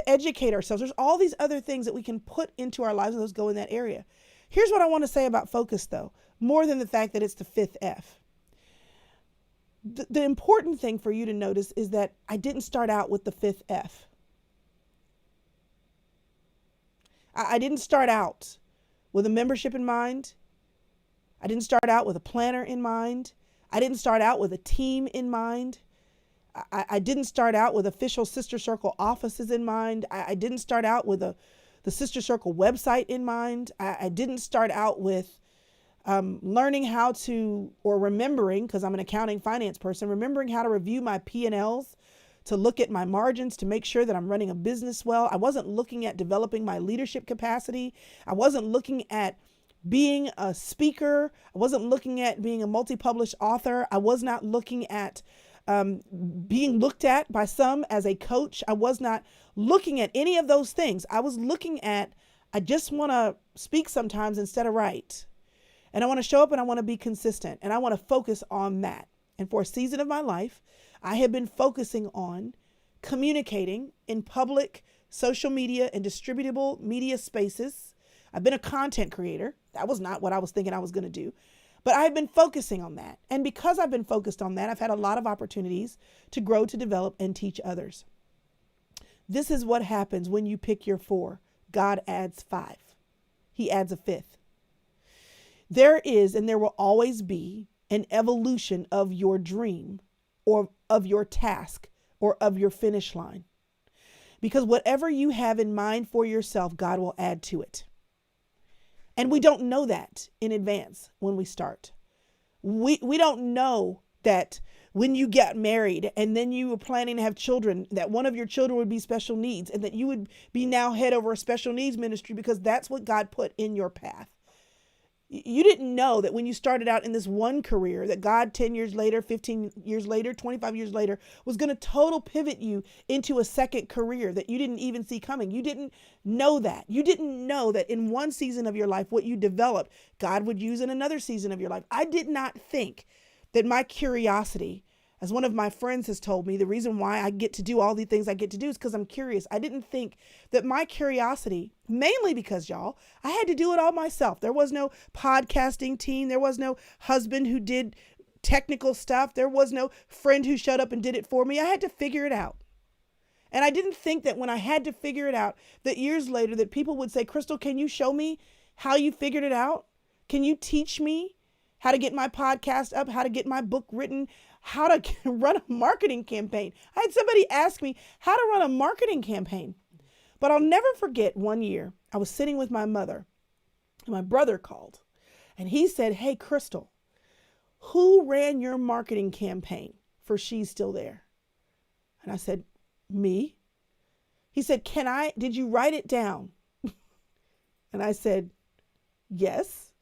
educate ourselves. There's all these other things that we can put into our lives and those go in that area. Here's what I want to say about focus, though, more than the fact that it's the 5th F. The important thing for you to notice is that I didn't start out with the 5th F. I didn't start out with a membership in mind. I didn't start out with a planner in mind. I didn't start out with a team in mind. I didn't start out with official Sister Circle offices in mind. I didn't start out with the Sister Circle website in mind. I didn't start out with learning how to, or remembering, because I'm an accounting finance person, remembering how to review my P&Ls, to look at my margins, to make sure that I'm running a business well. I wasn't looking at developing my leadership capacity. I wasn't looking at being a speaker. I wasn't looking at being a multi-published author. I was not looking at being looked at by some as a coach. I was not looking at any of those things. I was looking at, I just want to speak sometimes instead of write. And I want to show up and I want to be consistent and I want to focus on that. And for a season of my life, I have been focusing on communicating in public, social media, and distributable media spaces. I've been a content creator. That was not what I was thinking I was going to do, but I've been focusing on that. And because I've been focused on that, I've had a lot of opportunities to grow, to develop, and teach others. This is what happens when you pick your 4. God adds 5. He adds a 5th. There is, and there will always be, an evolution of your dream or of your task or of your finish line. Because whatever you have in mind for yourself, God will add to it. And we don't know that in advance when we start. We don't know that when you get married and then you were planning to have children, that one of your children would be special needs and that you would be now head over a special needs ministry because that's what God put in your path. You didn't know that when you started out in this one career that God 10 years later, 15 years later, 25 years later was going to total pivot you into a second career that you didn't even see coming. You didn't know that. You didn't know that in one season of your life, what you developed, God would use in another season of your life. I did not think that my curiosity As one of my friends has told me, the reason why I get to do all the things I get to do is because I'm curious. I didn't think that my curiosity, mainly because y'all, I had to do it all myself. There was no podcasting team. There was no husband who did technical stuff. There was no friend who showed up and did it for me. I had to figure it out. And I didn't think that when I had to figure it out, that years later that people would say, Chrystal, can you show me how you figured it out? Can you teach me how to get my podcast up, how to get my book written, how to run a marketing campaign? I had somebody ask me how to run a marketing campaign. But I'll never forget one year, I was sitting with my mother and my brother called and he said, hey, Chrystal, who ran your marketing campaign for She's Still There? And I said, me. He said, did you write it down? And I said, yes.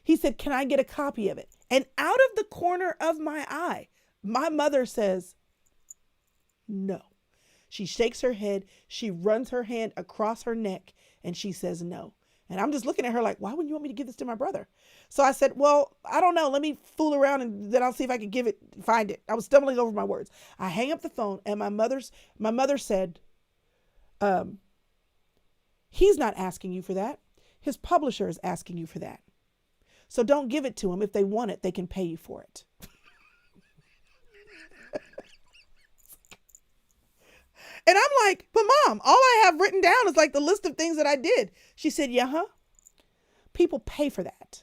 He said, can I get a copy of it? And out of the corner of my eye, my mother says, no. She shakes her head. She runs her hand across her neck and she says no. And I'm just looking at her like, why wouldn't you want me to give this to my brother? So I said, well, I don't know. Let me fool around and then I'll see if I can find it. I was stumbling over my words. I hang up the phone and my mother said, he's not asking you for that. His publisher is asking you for that. So don't give it to him. If they want it, they can pay you for it. And I'm like, but Mom, all I have written down is like the list of things that I did. She said, yeah, people pay for that.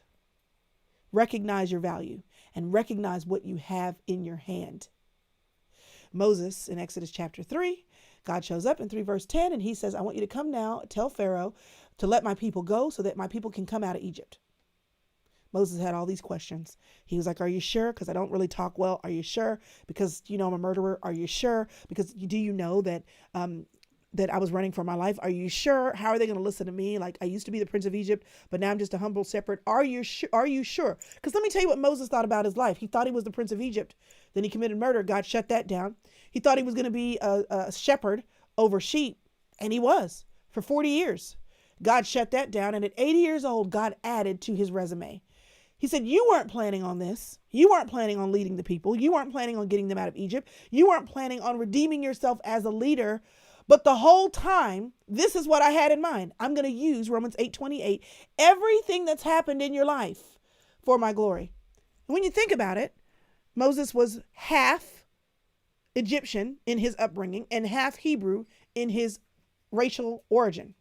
Recognize your value and recognize what you have in your hand. Moses in Exodus chapter 3, God shows up in 3 verse 10 and he says, I want you to come now, tell Pharaoh to let my people go so that my people can come out of Egypt. Moses had all these questions. He was like, are you sure? Because I don't really talk well. Are you sure? Because, I'm a murderer. Are you sure? Because do you know that that I was running for my life? Are you sure? How are they going to listen to me? Like, I used to be the prince of Egypt, but now I'm just a humble shepherd. Are you sure? Are you sure? Because let me tell you what Moses thought about his life. He thought he was the prince of Egypt. Then he committed murder. God shut that down. He thought he was going to be a shepherd over sheep. And he was for 40 years. God shut that down. And at 80 years old, God added to his resume. He said, you weren't planning on this. You weren't planning on leading the people. You weren't planning on getting them out of Egypt. You weren't planning on redeeming yourself as a leader. But the whole time, this is what I had in mind. I'm going to use Romans 8:28, everything that's happened in your life for my glory. And when you think about it, Moses was half Egyptian in his upbringing and half Hebrew in his racial origin.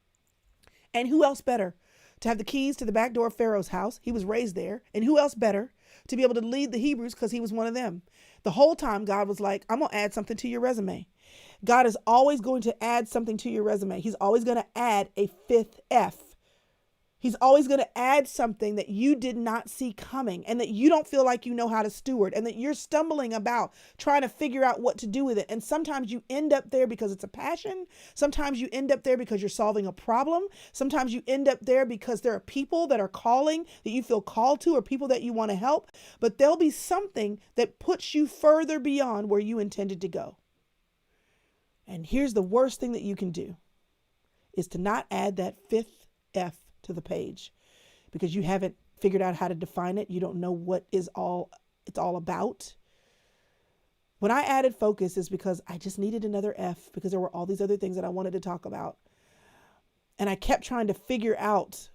And who else better to have the keys to the back door of Pharaoh's house? He was raised there. And who else better to be able to lead the Hebrews because he was one of them? The whole time God was like, I'm going to add something to your resume. God is always going to add something to your resume. He's always going to add a fifth F. He's always going to add something that you did not see coming and that you don't feel like you know how to steward and that you're stumbling about trying to figure out what to do with it. And sometimes you end up there because it's a passion. Sometimes you end up there because you're solving a problem. Sometimes you end up there because there are people that are calling that you feel called to or people that you want to help. But there'll be something that puts you further beyond where you intended to go. And here's the worst thing that you can do is to not add that fifth F to the page because you haven't figured out how to define it. You don't know what it's all about. When I added focus is because I just needed another F because there were all these other things that I wanted to talk about. And I kept trying to figure out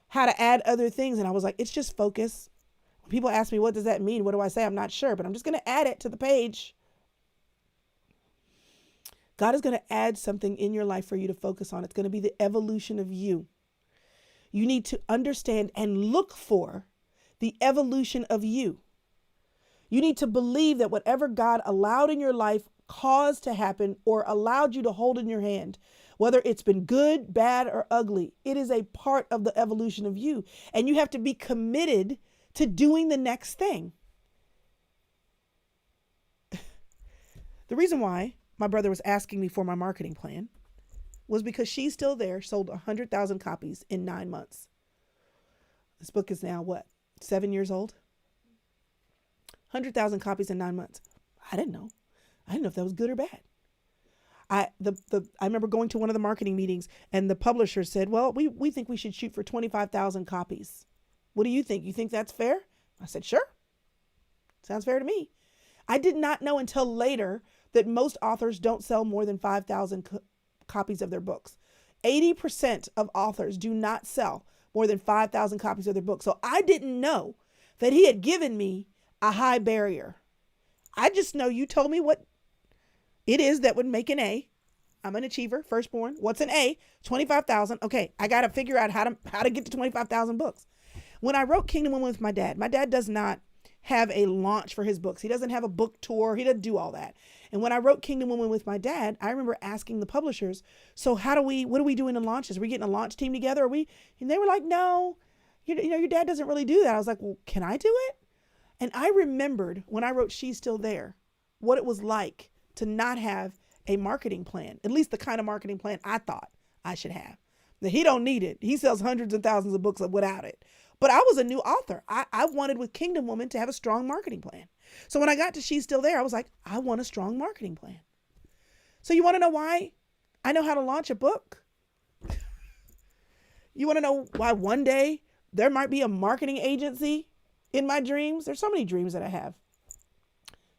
how to add other things. And I was like, it's just focus. When people ask me, what does that mean? What do I say? I'm not sure, but I'm just going to add it to the page. God is going to add something in your life for you to focus on. It's going to be the evolution of you. You need to understand and look for the evolution of you. You need to believe that whatever God allowed in your life caused to happen or allowed you to hold in your hand, whether it's been good, bad, or ugly, it is a part of the evolution of you. And you have to be committed to doing the next thing. The reason why my brother was asking me for my marketing plan was because She's Still There sold 100,000 copies in 9 months. This book is now 7 years old? 100,000 copies in 9 months. I didn't know. I didn't know if that was good or bad. I remember going to one of the marketing meetings and the publisher said, well, we think we should shoot for 25,000 copies. What do you think? You think that's fair? I said, sure. Sounds fair to me. I did not know until later that most authors don't sell more than 5,000 copies of their books. 80% of authors do not sell more than 5,000 copies of their books. So I didn't know that he had given me a high barrier. I just know you told me what it is that would make an A. I'm an achiever, firstborn. What's an A? 25,000. Okay, I got to figure out how to get to 25,000 books. When I wrote Kingdom Woman with my dad does not have a launch for his books. He doesn't have a book tour. He doesn't do all that. And when I wrote Kingdom Woman with my dad, I remember asking the publishers, so what are we doing in launches? Are we getting a launch team together? And they were like, no, your dad doesn't really do that. I was like, well, can I do it? And I remembered when I wrote She's Still There, what it was like to not have a marketing plan, at least the kind of marketing plan I thought I should have. That he don't need it. He sells hundreds and thousands of books without it. But I was a new author. I wanted with Kingdom Woman to have a strong marketing plan. So when I got to She's Still There, I was like, I want a strong marketing plan. So you want to know why I know how to launch a book? You want to know why one day there might be a marketing agency in my dreams? There's so many dreams that I have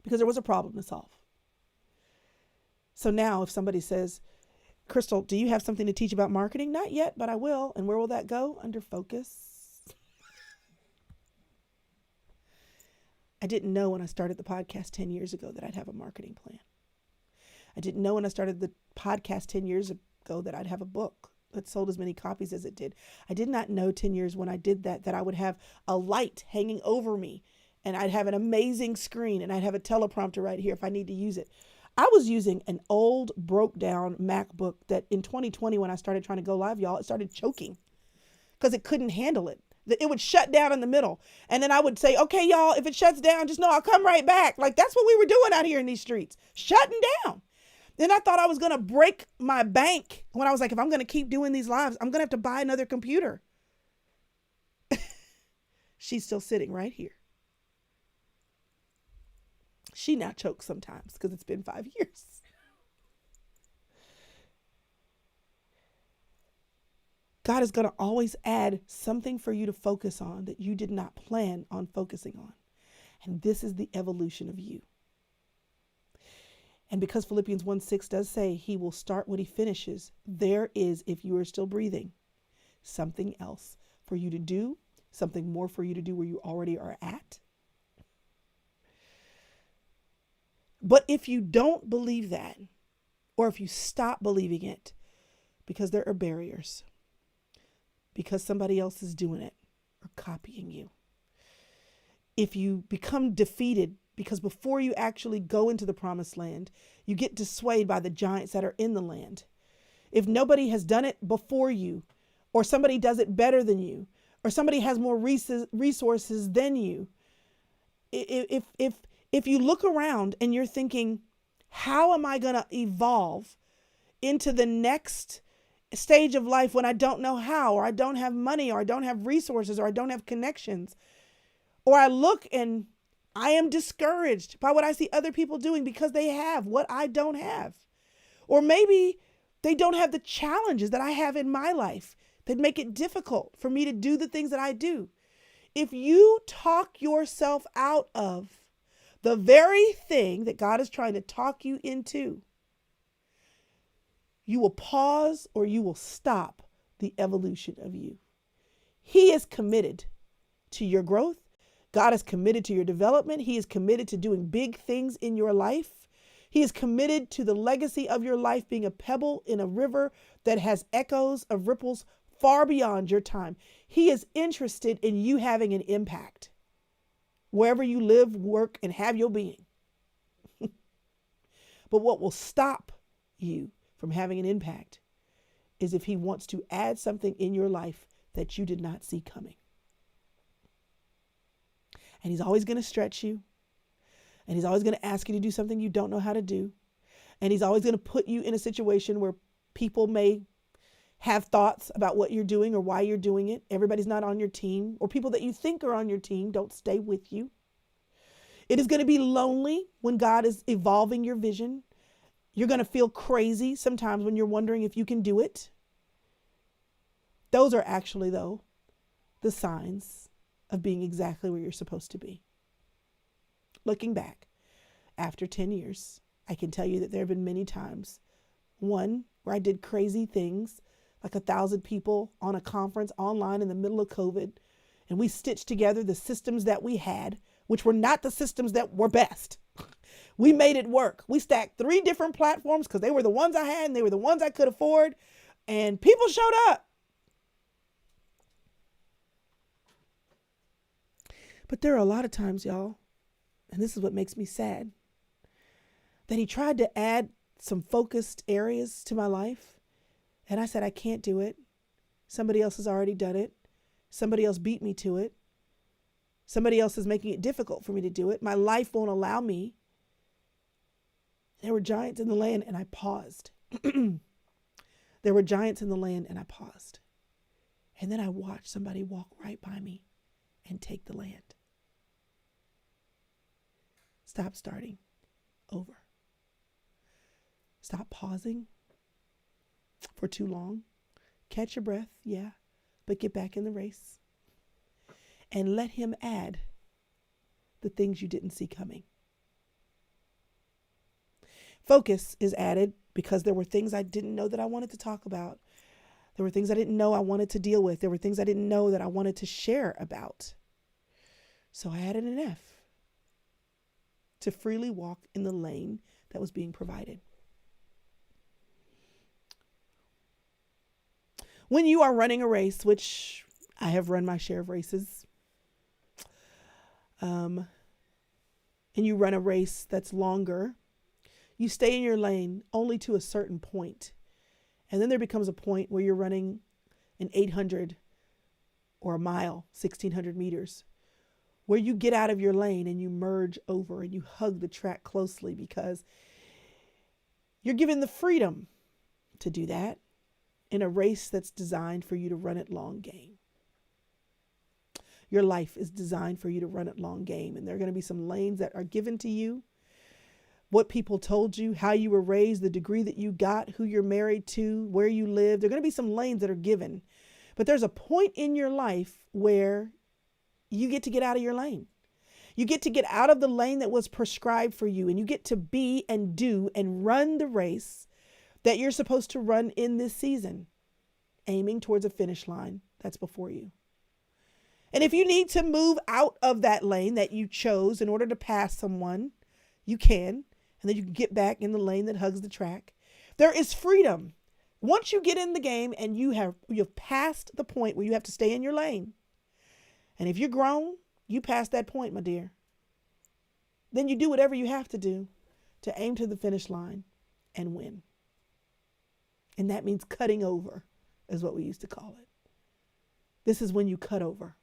because there was a problem to solve. So now if somebody says, Chrystal, do you have something to teach about marketing? Not yet, but I will. And where will that go? Under focus. I didn't know when I started the podcast 10 years ago that I'd have a marketing plan. I didn't know when I started the podcast 10 years ago that I'd have a book that sold as many copies as it did. I did not know 10 years when I did that I would have a light hanging over me and I'd have an amazing screen and I'd have a teleprompter right here if I need to use it. I was using an old broke down MacBook that in 2020, when I started trying to go live, y'all, it started choking because it couldn't handle it. It would shut down in the middle. And then I would say, okay, y'all, if it shuts down, just know I'll come right back. Like that's what we were doing out here in these streets, shutting down. Then I thought I was going to break my bank when I was like, if I'm going to keep doing these lives, I'm going to have to buy another computer. She's still sitting right here. She now chokes sometimes because it's been 5 years. God is going to always add something for you to focus on that you did not plan on focusing on. And this is the evolution of you. And because Philippians 1:6 does say he will start what he finishes, there is, if you are still breathing, something else for you to do, something more for you to do where you already are at. But if you don't believe that, or if you stop believing it, because there are barriers, because somebody else is doing it or copying you, if you become defeated because before you actually go into the promised land, you get dissuaded by the giants that are in the land. If nobody has done it before you, or somebody does it better than you, or somebody has more resources than you, if you look around and you're thinking, how am I going to evolve into the next stage of life when I don't know how, or I don't have money, or I don't have resources, or I don't have connections, or I look and I am discouraged by what I see other people doing because they have what I don't have. Or maybe they don't have the challenges that I have in my life that make it difficult for me to do the things that I do. If you talk yourself out of the very thing that God is trying to talk you into, you will pause or you will stop the evolution of you. He is committed to your growth. God is committed to your development. He is committed to doing big things in your life. He is committed to the legacy of your life being a pebble in a river that has echoes of ripples far beyond your time. He is interested in you having an impact wherever you live, work, and have your being. But what will stop you from having an impact is if he wants to add something in your life that you did not see coming. And he's always going to stretch you. And he's always going to ask you to do something you don't know how to do. And he's always going to put you in a situation where people may have thoughts about what you're doing or why you're doing it. Everybody's not on your team, or people that you think are on your team don't stay with you. It is going to be lonely when God is evolving your vision. You're going to feel crazy sometimes when you're wondering if you can do it. Those are actually, though, the signs of being exactly where you're supposed to be. Looking back, after 10 years, I can tell you that there have been many times. One, where I did crazy things, like 1,000 people on a conference online in the middle of COVID, and we stitched together the systems that we had, which were not the systems that were best. We made it work. We stacked 3 different platforms because they were the ones I had and they were the ones I could afford, and people showed up. But there are a lot of times, y'all, and this is what makes me sad, that he tried to add some focused areas to my life. And I said, I can't do it. Somebody else has already done it. Somebody else beat me to it. Somebody else is making it difficult for me to do it. My life won't allow me. There were giants in the land, and I paused. There were giants in the land, and I paused. And then I watched somebody walk right by me and take the land. Stop starting over. Stop pausing for too long. Catch your breath, yeah, but get back in the race. And let him add the things you didn't see coming. Focus is added because there were things I didn't know that I wanted to talk about. There were things I didn't know I wanted to deal with. There were things I didn't know that I wanted to share about. So I added an F to freely walk in the lane that was being provided. When you are running a race, which I have run my share of races, and you run a race that's longer, you stay in your lane only to a certain point. And then there becomes a point where you're running an 800 or a mile, 1,600 meters, where you get out of your lane and you merge over and you hug the track closely because you're given the freedom to do that in a race that's designed for you to run it long game. Your life is designed for you to run it long game, and there are going to be some lanes that are given to you. What people told you, how you were raised, the degree that you got, who you're married to, where you live. There are going to be some lanes that are given. But there's a point in your life where you get to get out of your lane. You get to get out of the lane that was prescribed for you, and you get to be and do and run the race that you're supposed to run in this season, aiming towards a finish line that's before you. And if you need to move out of that lane that you chose in order to pass someone, you can. And then you can get back in the lane that hugs the track. There is freedom. Once you get in the game and you've passed the point where you have to stay in your lane. And if you're grown, you pass that point, my dear. Then you do whatever you have to do to aim to the finish line and win. And that means cutting over, is what we used to call it. This is when you cut over.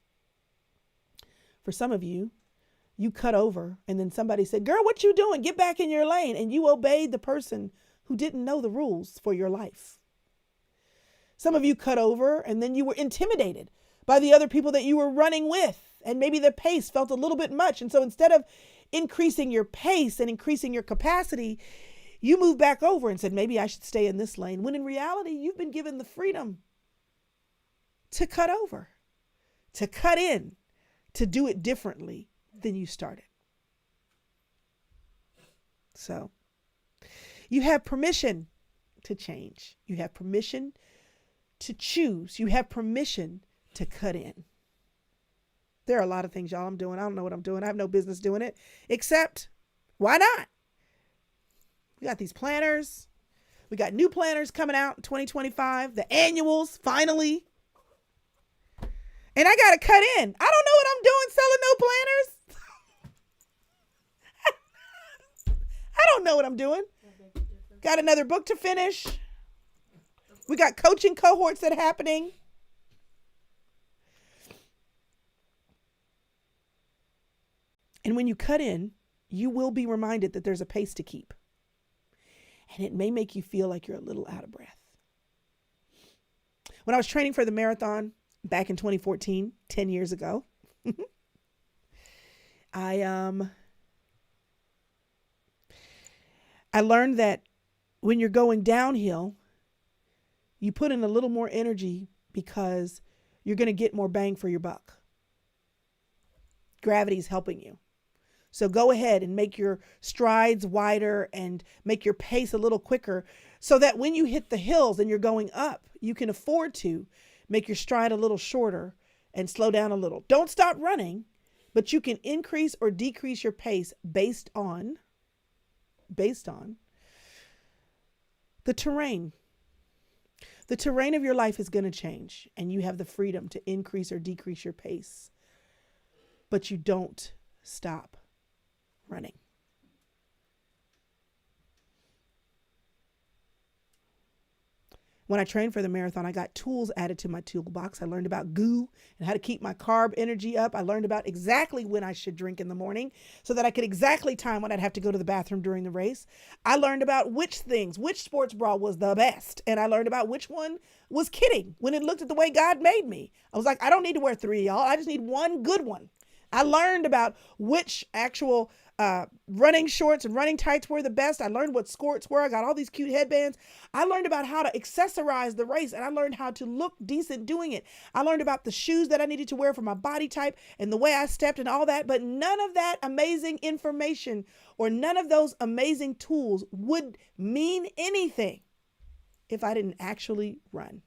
For some of you, you cut over and then somebody said, girl, what you doing? Get back in your lane. And you obeyed the person who didn't know the rules for your life. Some of you cut over and then you were intimidated by the other people that you were running with. And maybe the pace felt a little bit much. And so instead of increasing your pace and increasing your capacity, you moved back over and said, maybe I should stay in this lane. When in reality, you've been given the freedom to cut over, to cut in, to do it differently than you started. So you have permission to change. You have permission to choose. You have permission to cut in. There are a lot of things, y'all, I'm doing. I don't know what I'm doing. I have no business doing it, except why not? We got these planners. We got new planners coming out in 2025, the annuals, finally. And I got to cut in. I don't know what I'm doing selling no planners. I don't know what I'm doing. Got another book to finish. We got coaching cohorts that are happening. And when you cut in, you will be reminded that there's a pace to keep. And it may make you feel like you're a little out of breath. When I was training for the marathon back in 2014, 10 years ago, I learned that when you're going downhill, you put in a little more energy because you're going to get more bang for your buck. Gravity's helping you. So go ahead and make your strides wider and make your pace a little quicker so that when you hit the hills and you're going up, you can afford to make your stride a little shorter and slow down a little. Don't stop running, but you can increase or decrease your pace based on the terrain. The terrain of your life is going to change, and you have the freedom to increase or decrease your pace, but you don't stop running. When I trained for the marathon, I got tools added to my toolbox. I learned about GOO and how to keep my carb energy up. I learned about exactly when I should drink in the morning so that I could exactly time when I'd have to go to the bathroom during the race. I learned about which sports bra was the best. And I learned about which one was kidding when it looked at the way God made me. I was like, I don't need to wear 3, y'all. I just need one good one. I learned about which actual running shorts and running tights were the best. I learned what skirts were. I got all these cute headbands. I learned about how to accessorize the race, and I learned how to look decent doing it. I learned about the shoes that I needed to wear for my body type and the way I stepped and all that. But none of that amazing information or none of those amazing tools would mean anything if I didn't actually run.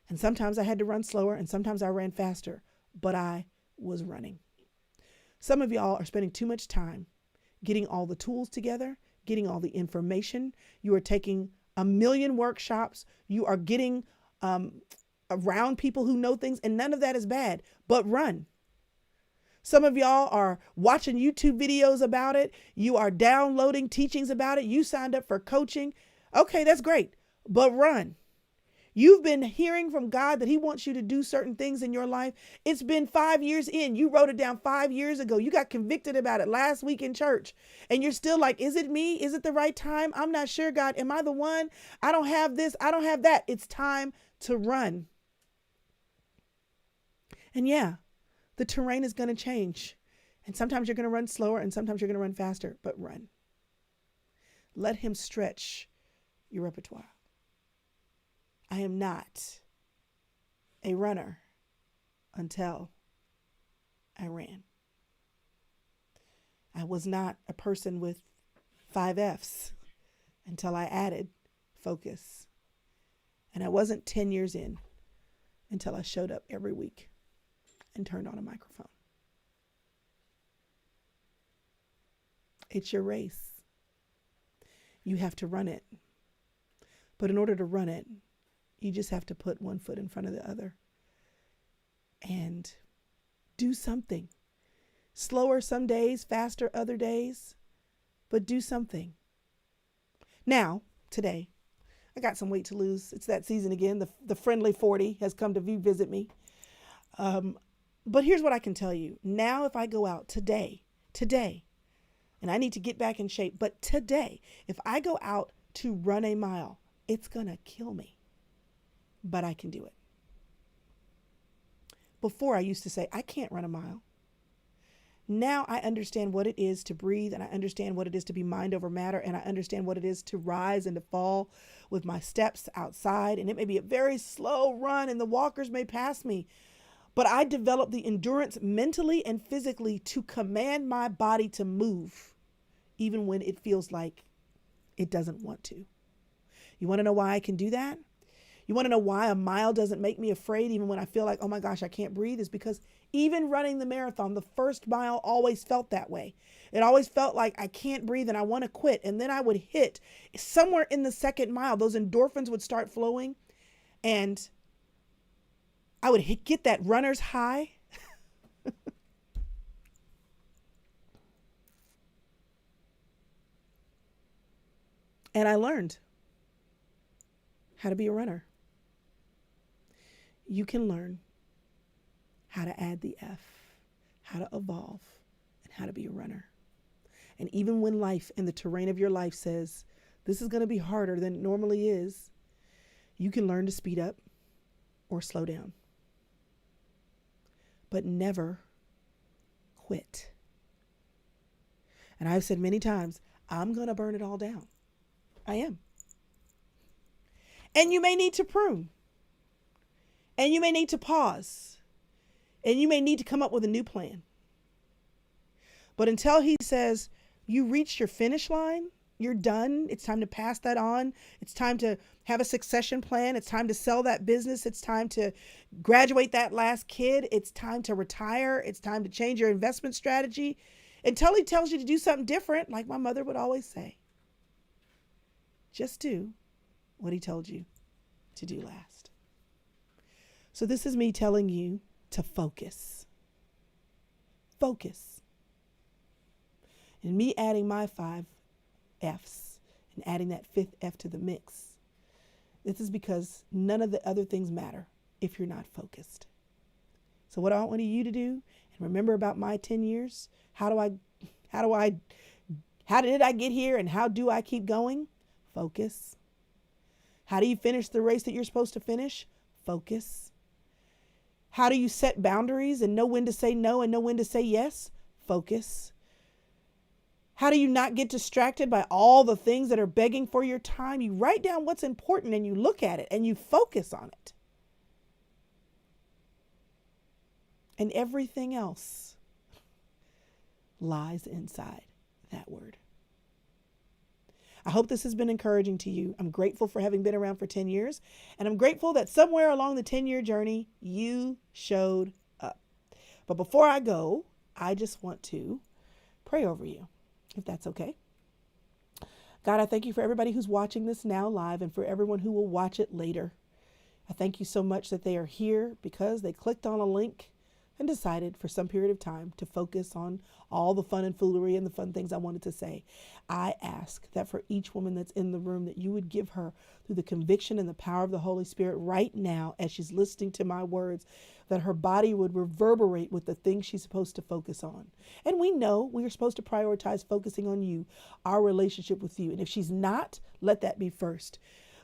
And sometimes I had to run slower and sometimes I ran faster, but I was running. Some of y'all are spending too much time getting all the tools together, getting all the information. You are taking a million workshops. You are getting around people who know things, and none of that is bad, but run. Some of y'all are watching YouTube videos about it. You are downloading teachings about it. You signed up for coaching. Okay, that's great, but run. You've been hearing from God that he wants you to do certain things in your life. It's been 5 years in. You wrote it down 5 years ago. You got convicted about it last week in church. And you're still like, is it me? Is it the right time? I'm not sure, God. Am I the one? I don't have this. I don't have that. It's time to run. And yeah, the terrain is going to change. And sometimes you're going to run slower and sometimes you're going to run faster, but run. Let him stretch your repertoire. I am not a runner until I ran. I was not a person with 5 F's until I added focus. And I wasn't 10 years in until I showed up every week and turned on a microphone. It's your race. You have to run it. But in order to run it, you just have to put one foot in front of the other and do something. Slower some days, faster other days, but do something. Now, today, I got some weight to lose. It's that season again. The friendly 40 has come to visit me. But here's what I can tell you. Now, if I go out today, and I need to get back in shape, but today, if I go out to run a mile, it's going to kill me. But I can do it. Before I used to say, I can't run a mile. Now I understand what it is to breathe, and I understand what it is to be mind over matter, and I understand what it is to rise and to fall with my steps outside. And it may be a very slow run and the walkers may pass me, but I developed the endurance mentally and physically to command my body to move, even when it feels like it doesn't want to. You want to know why I can do that? You want to know why a mile doesn't make me afraid even when I feel like, oh my gosh, I can't breathe? Is because even running the marathon, the first mile always felt that way. It always felt like I can't breathe and I want to quit. And then I would hit somewhere in the second mile, those endorphins would start flowing and I would get that runner's high. And I learned how to be a runner. You can learn how to add the F, how to evolve, and how to be a runner. And even when life and the terrain of your life says, this is going to be harder than it normally is, you can learn to speed up or slow down. But never quit. And I've said many times, I'm going to burn it all down. I am. And you may need to prune. And you may need to pause. And you may need to come up with a new plan. But until he says, you reached your finish line, you're done. It's time to pass that on. It's time to have a succession plan. It's time to sell that business. It's time to graduate that last kid. It's time to retire. It's time to change your investment strategy. Until he tells you to do something different, like my mother would always say, just do what he told you to do last. So this is me telling you to focus. Focus. And me adding my 5 F's and adding that 5th F to the mix. This is because none of the other things matter if you're not focused. So what I want you to do, and remember about my 10 years, how did I get here and how do I keep going? Focus. How do you finish the race that you're supposed to finish? Focus. How do you set boundaries and know when to say no and know when to say yes? Focus. How do you not get distracted by all the things that are begging for your time? You write down what's important and you look at it and you focus on it. And everything else lies inside that word. I hope this has been encouraging to you. I'm grateful for having been around for 10 years. And I'm grateful that somewhere along the 10-year journey, you showed up. But before I go, I just want to pray over you, if that's okay. God, I thank you for everybody who's watching this now live and for everyone who will watch it later. I thank you so much that they are here because they clicked on a link and decided for some period of time to focus on all the fun and foolery and the fun things I wanted to say. I ask that for each woman that's in the room, that you would give her, through the conviction and the power of the Holy Spirit right now, as she's listening to my words, that her body would reverberate with the things she's supposed to focus on. And we know we are supposed to prioritize focusing on you, our relationship with you. And if she's not, let that be first.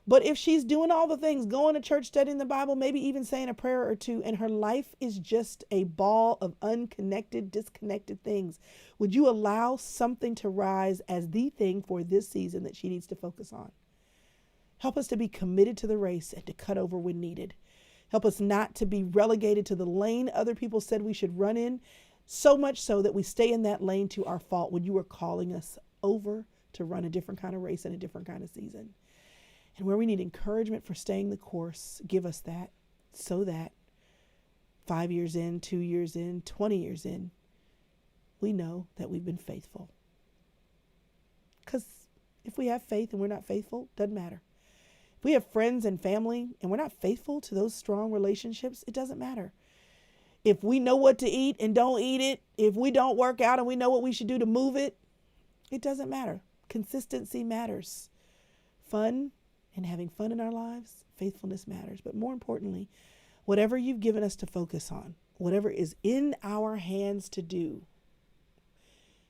But if she's doing all the things, going to church, studying the Bible, maybe even saying a prayer or two, and her life is just a ball of unconnected, disconnected things, would you allow something to rise as the thing for this season that she needs to focus on? Help us to be committed to the race and to cut over when needed. Help us not to be relegated to the lane other people said we should run in, so much so that we stay in that lane to our fault when you are calling us over to run a different kind of race and a different kind of season. And where we need encouragement for staying the course, give us that, so that 5 years in, 2 years in, 20 years in, we know that we've been faithful. Because if we have faith and we're not faithful, doesn't matter. If we have friends and family and we're not faithful to those strong relationships, it doesn't matter. If we know what to eat and don't eat it, if we don't work out and we know what we should do to move it, it doesn't matter. Consistency matters. Fun and having fun in our lives, faithfulness matters. But more importantly, whatever you've given us to focus on, whatever is in our hands to do,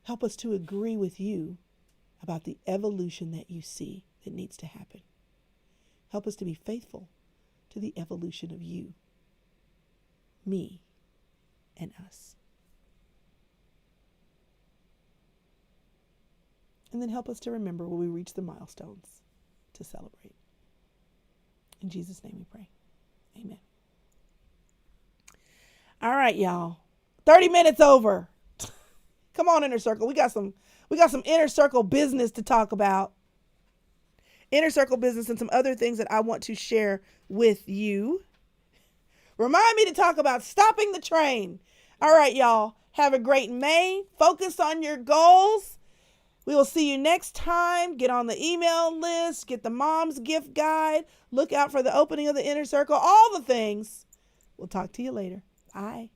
help us to agree with you about the evolution that you see that needs to happen. Help us to be faithful to the evolution of you, me, and us. And then help us to remember when we reach the milestones to celebrate. In Jesus' name we pray. Amen. All right, y'all. 30 minutes over. Come on, Inner Circle. We got some Inner Circle business to talk about. Inner Circle business and some other things that I want to share with you. Remind me to talk about stopping the train. All right, y'all. Have a great May. Focus on your goals. We will see you next time. Get on the email list. Get the mom's gift guide. Look out for the opening of the Inner Circle. All the things. We'll talk to you later. Bye.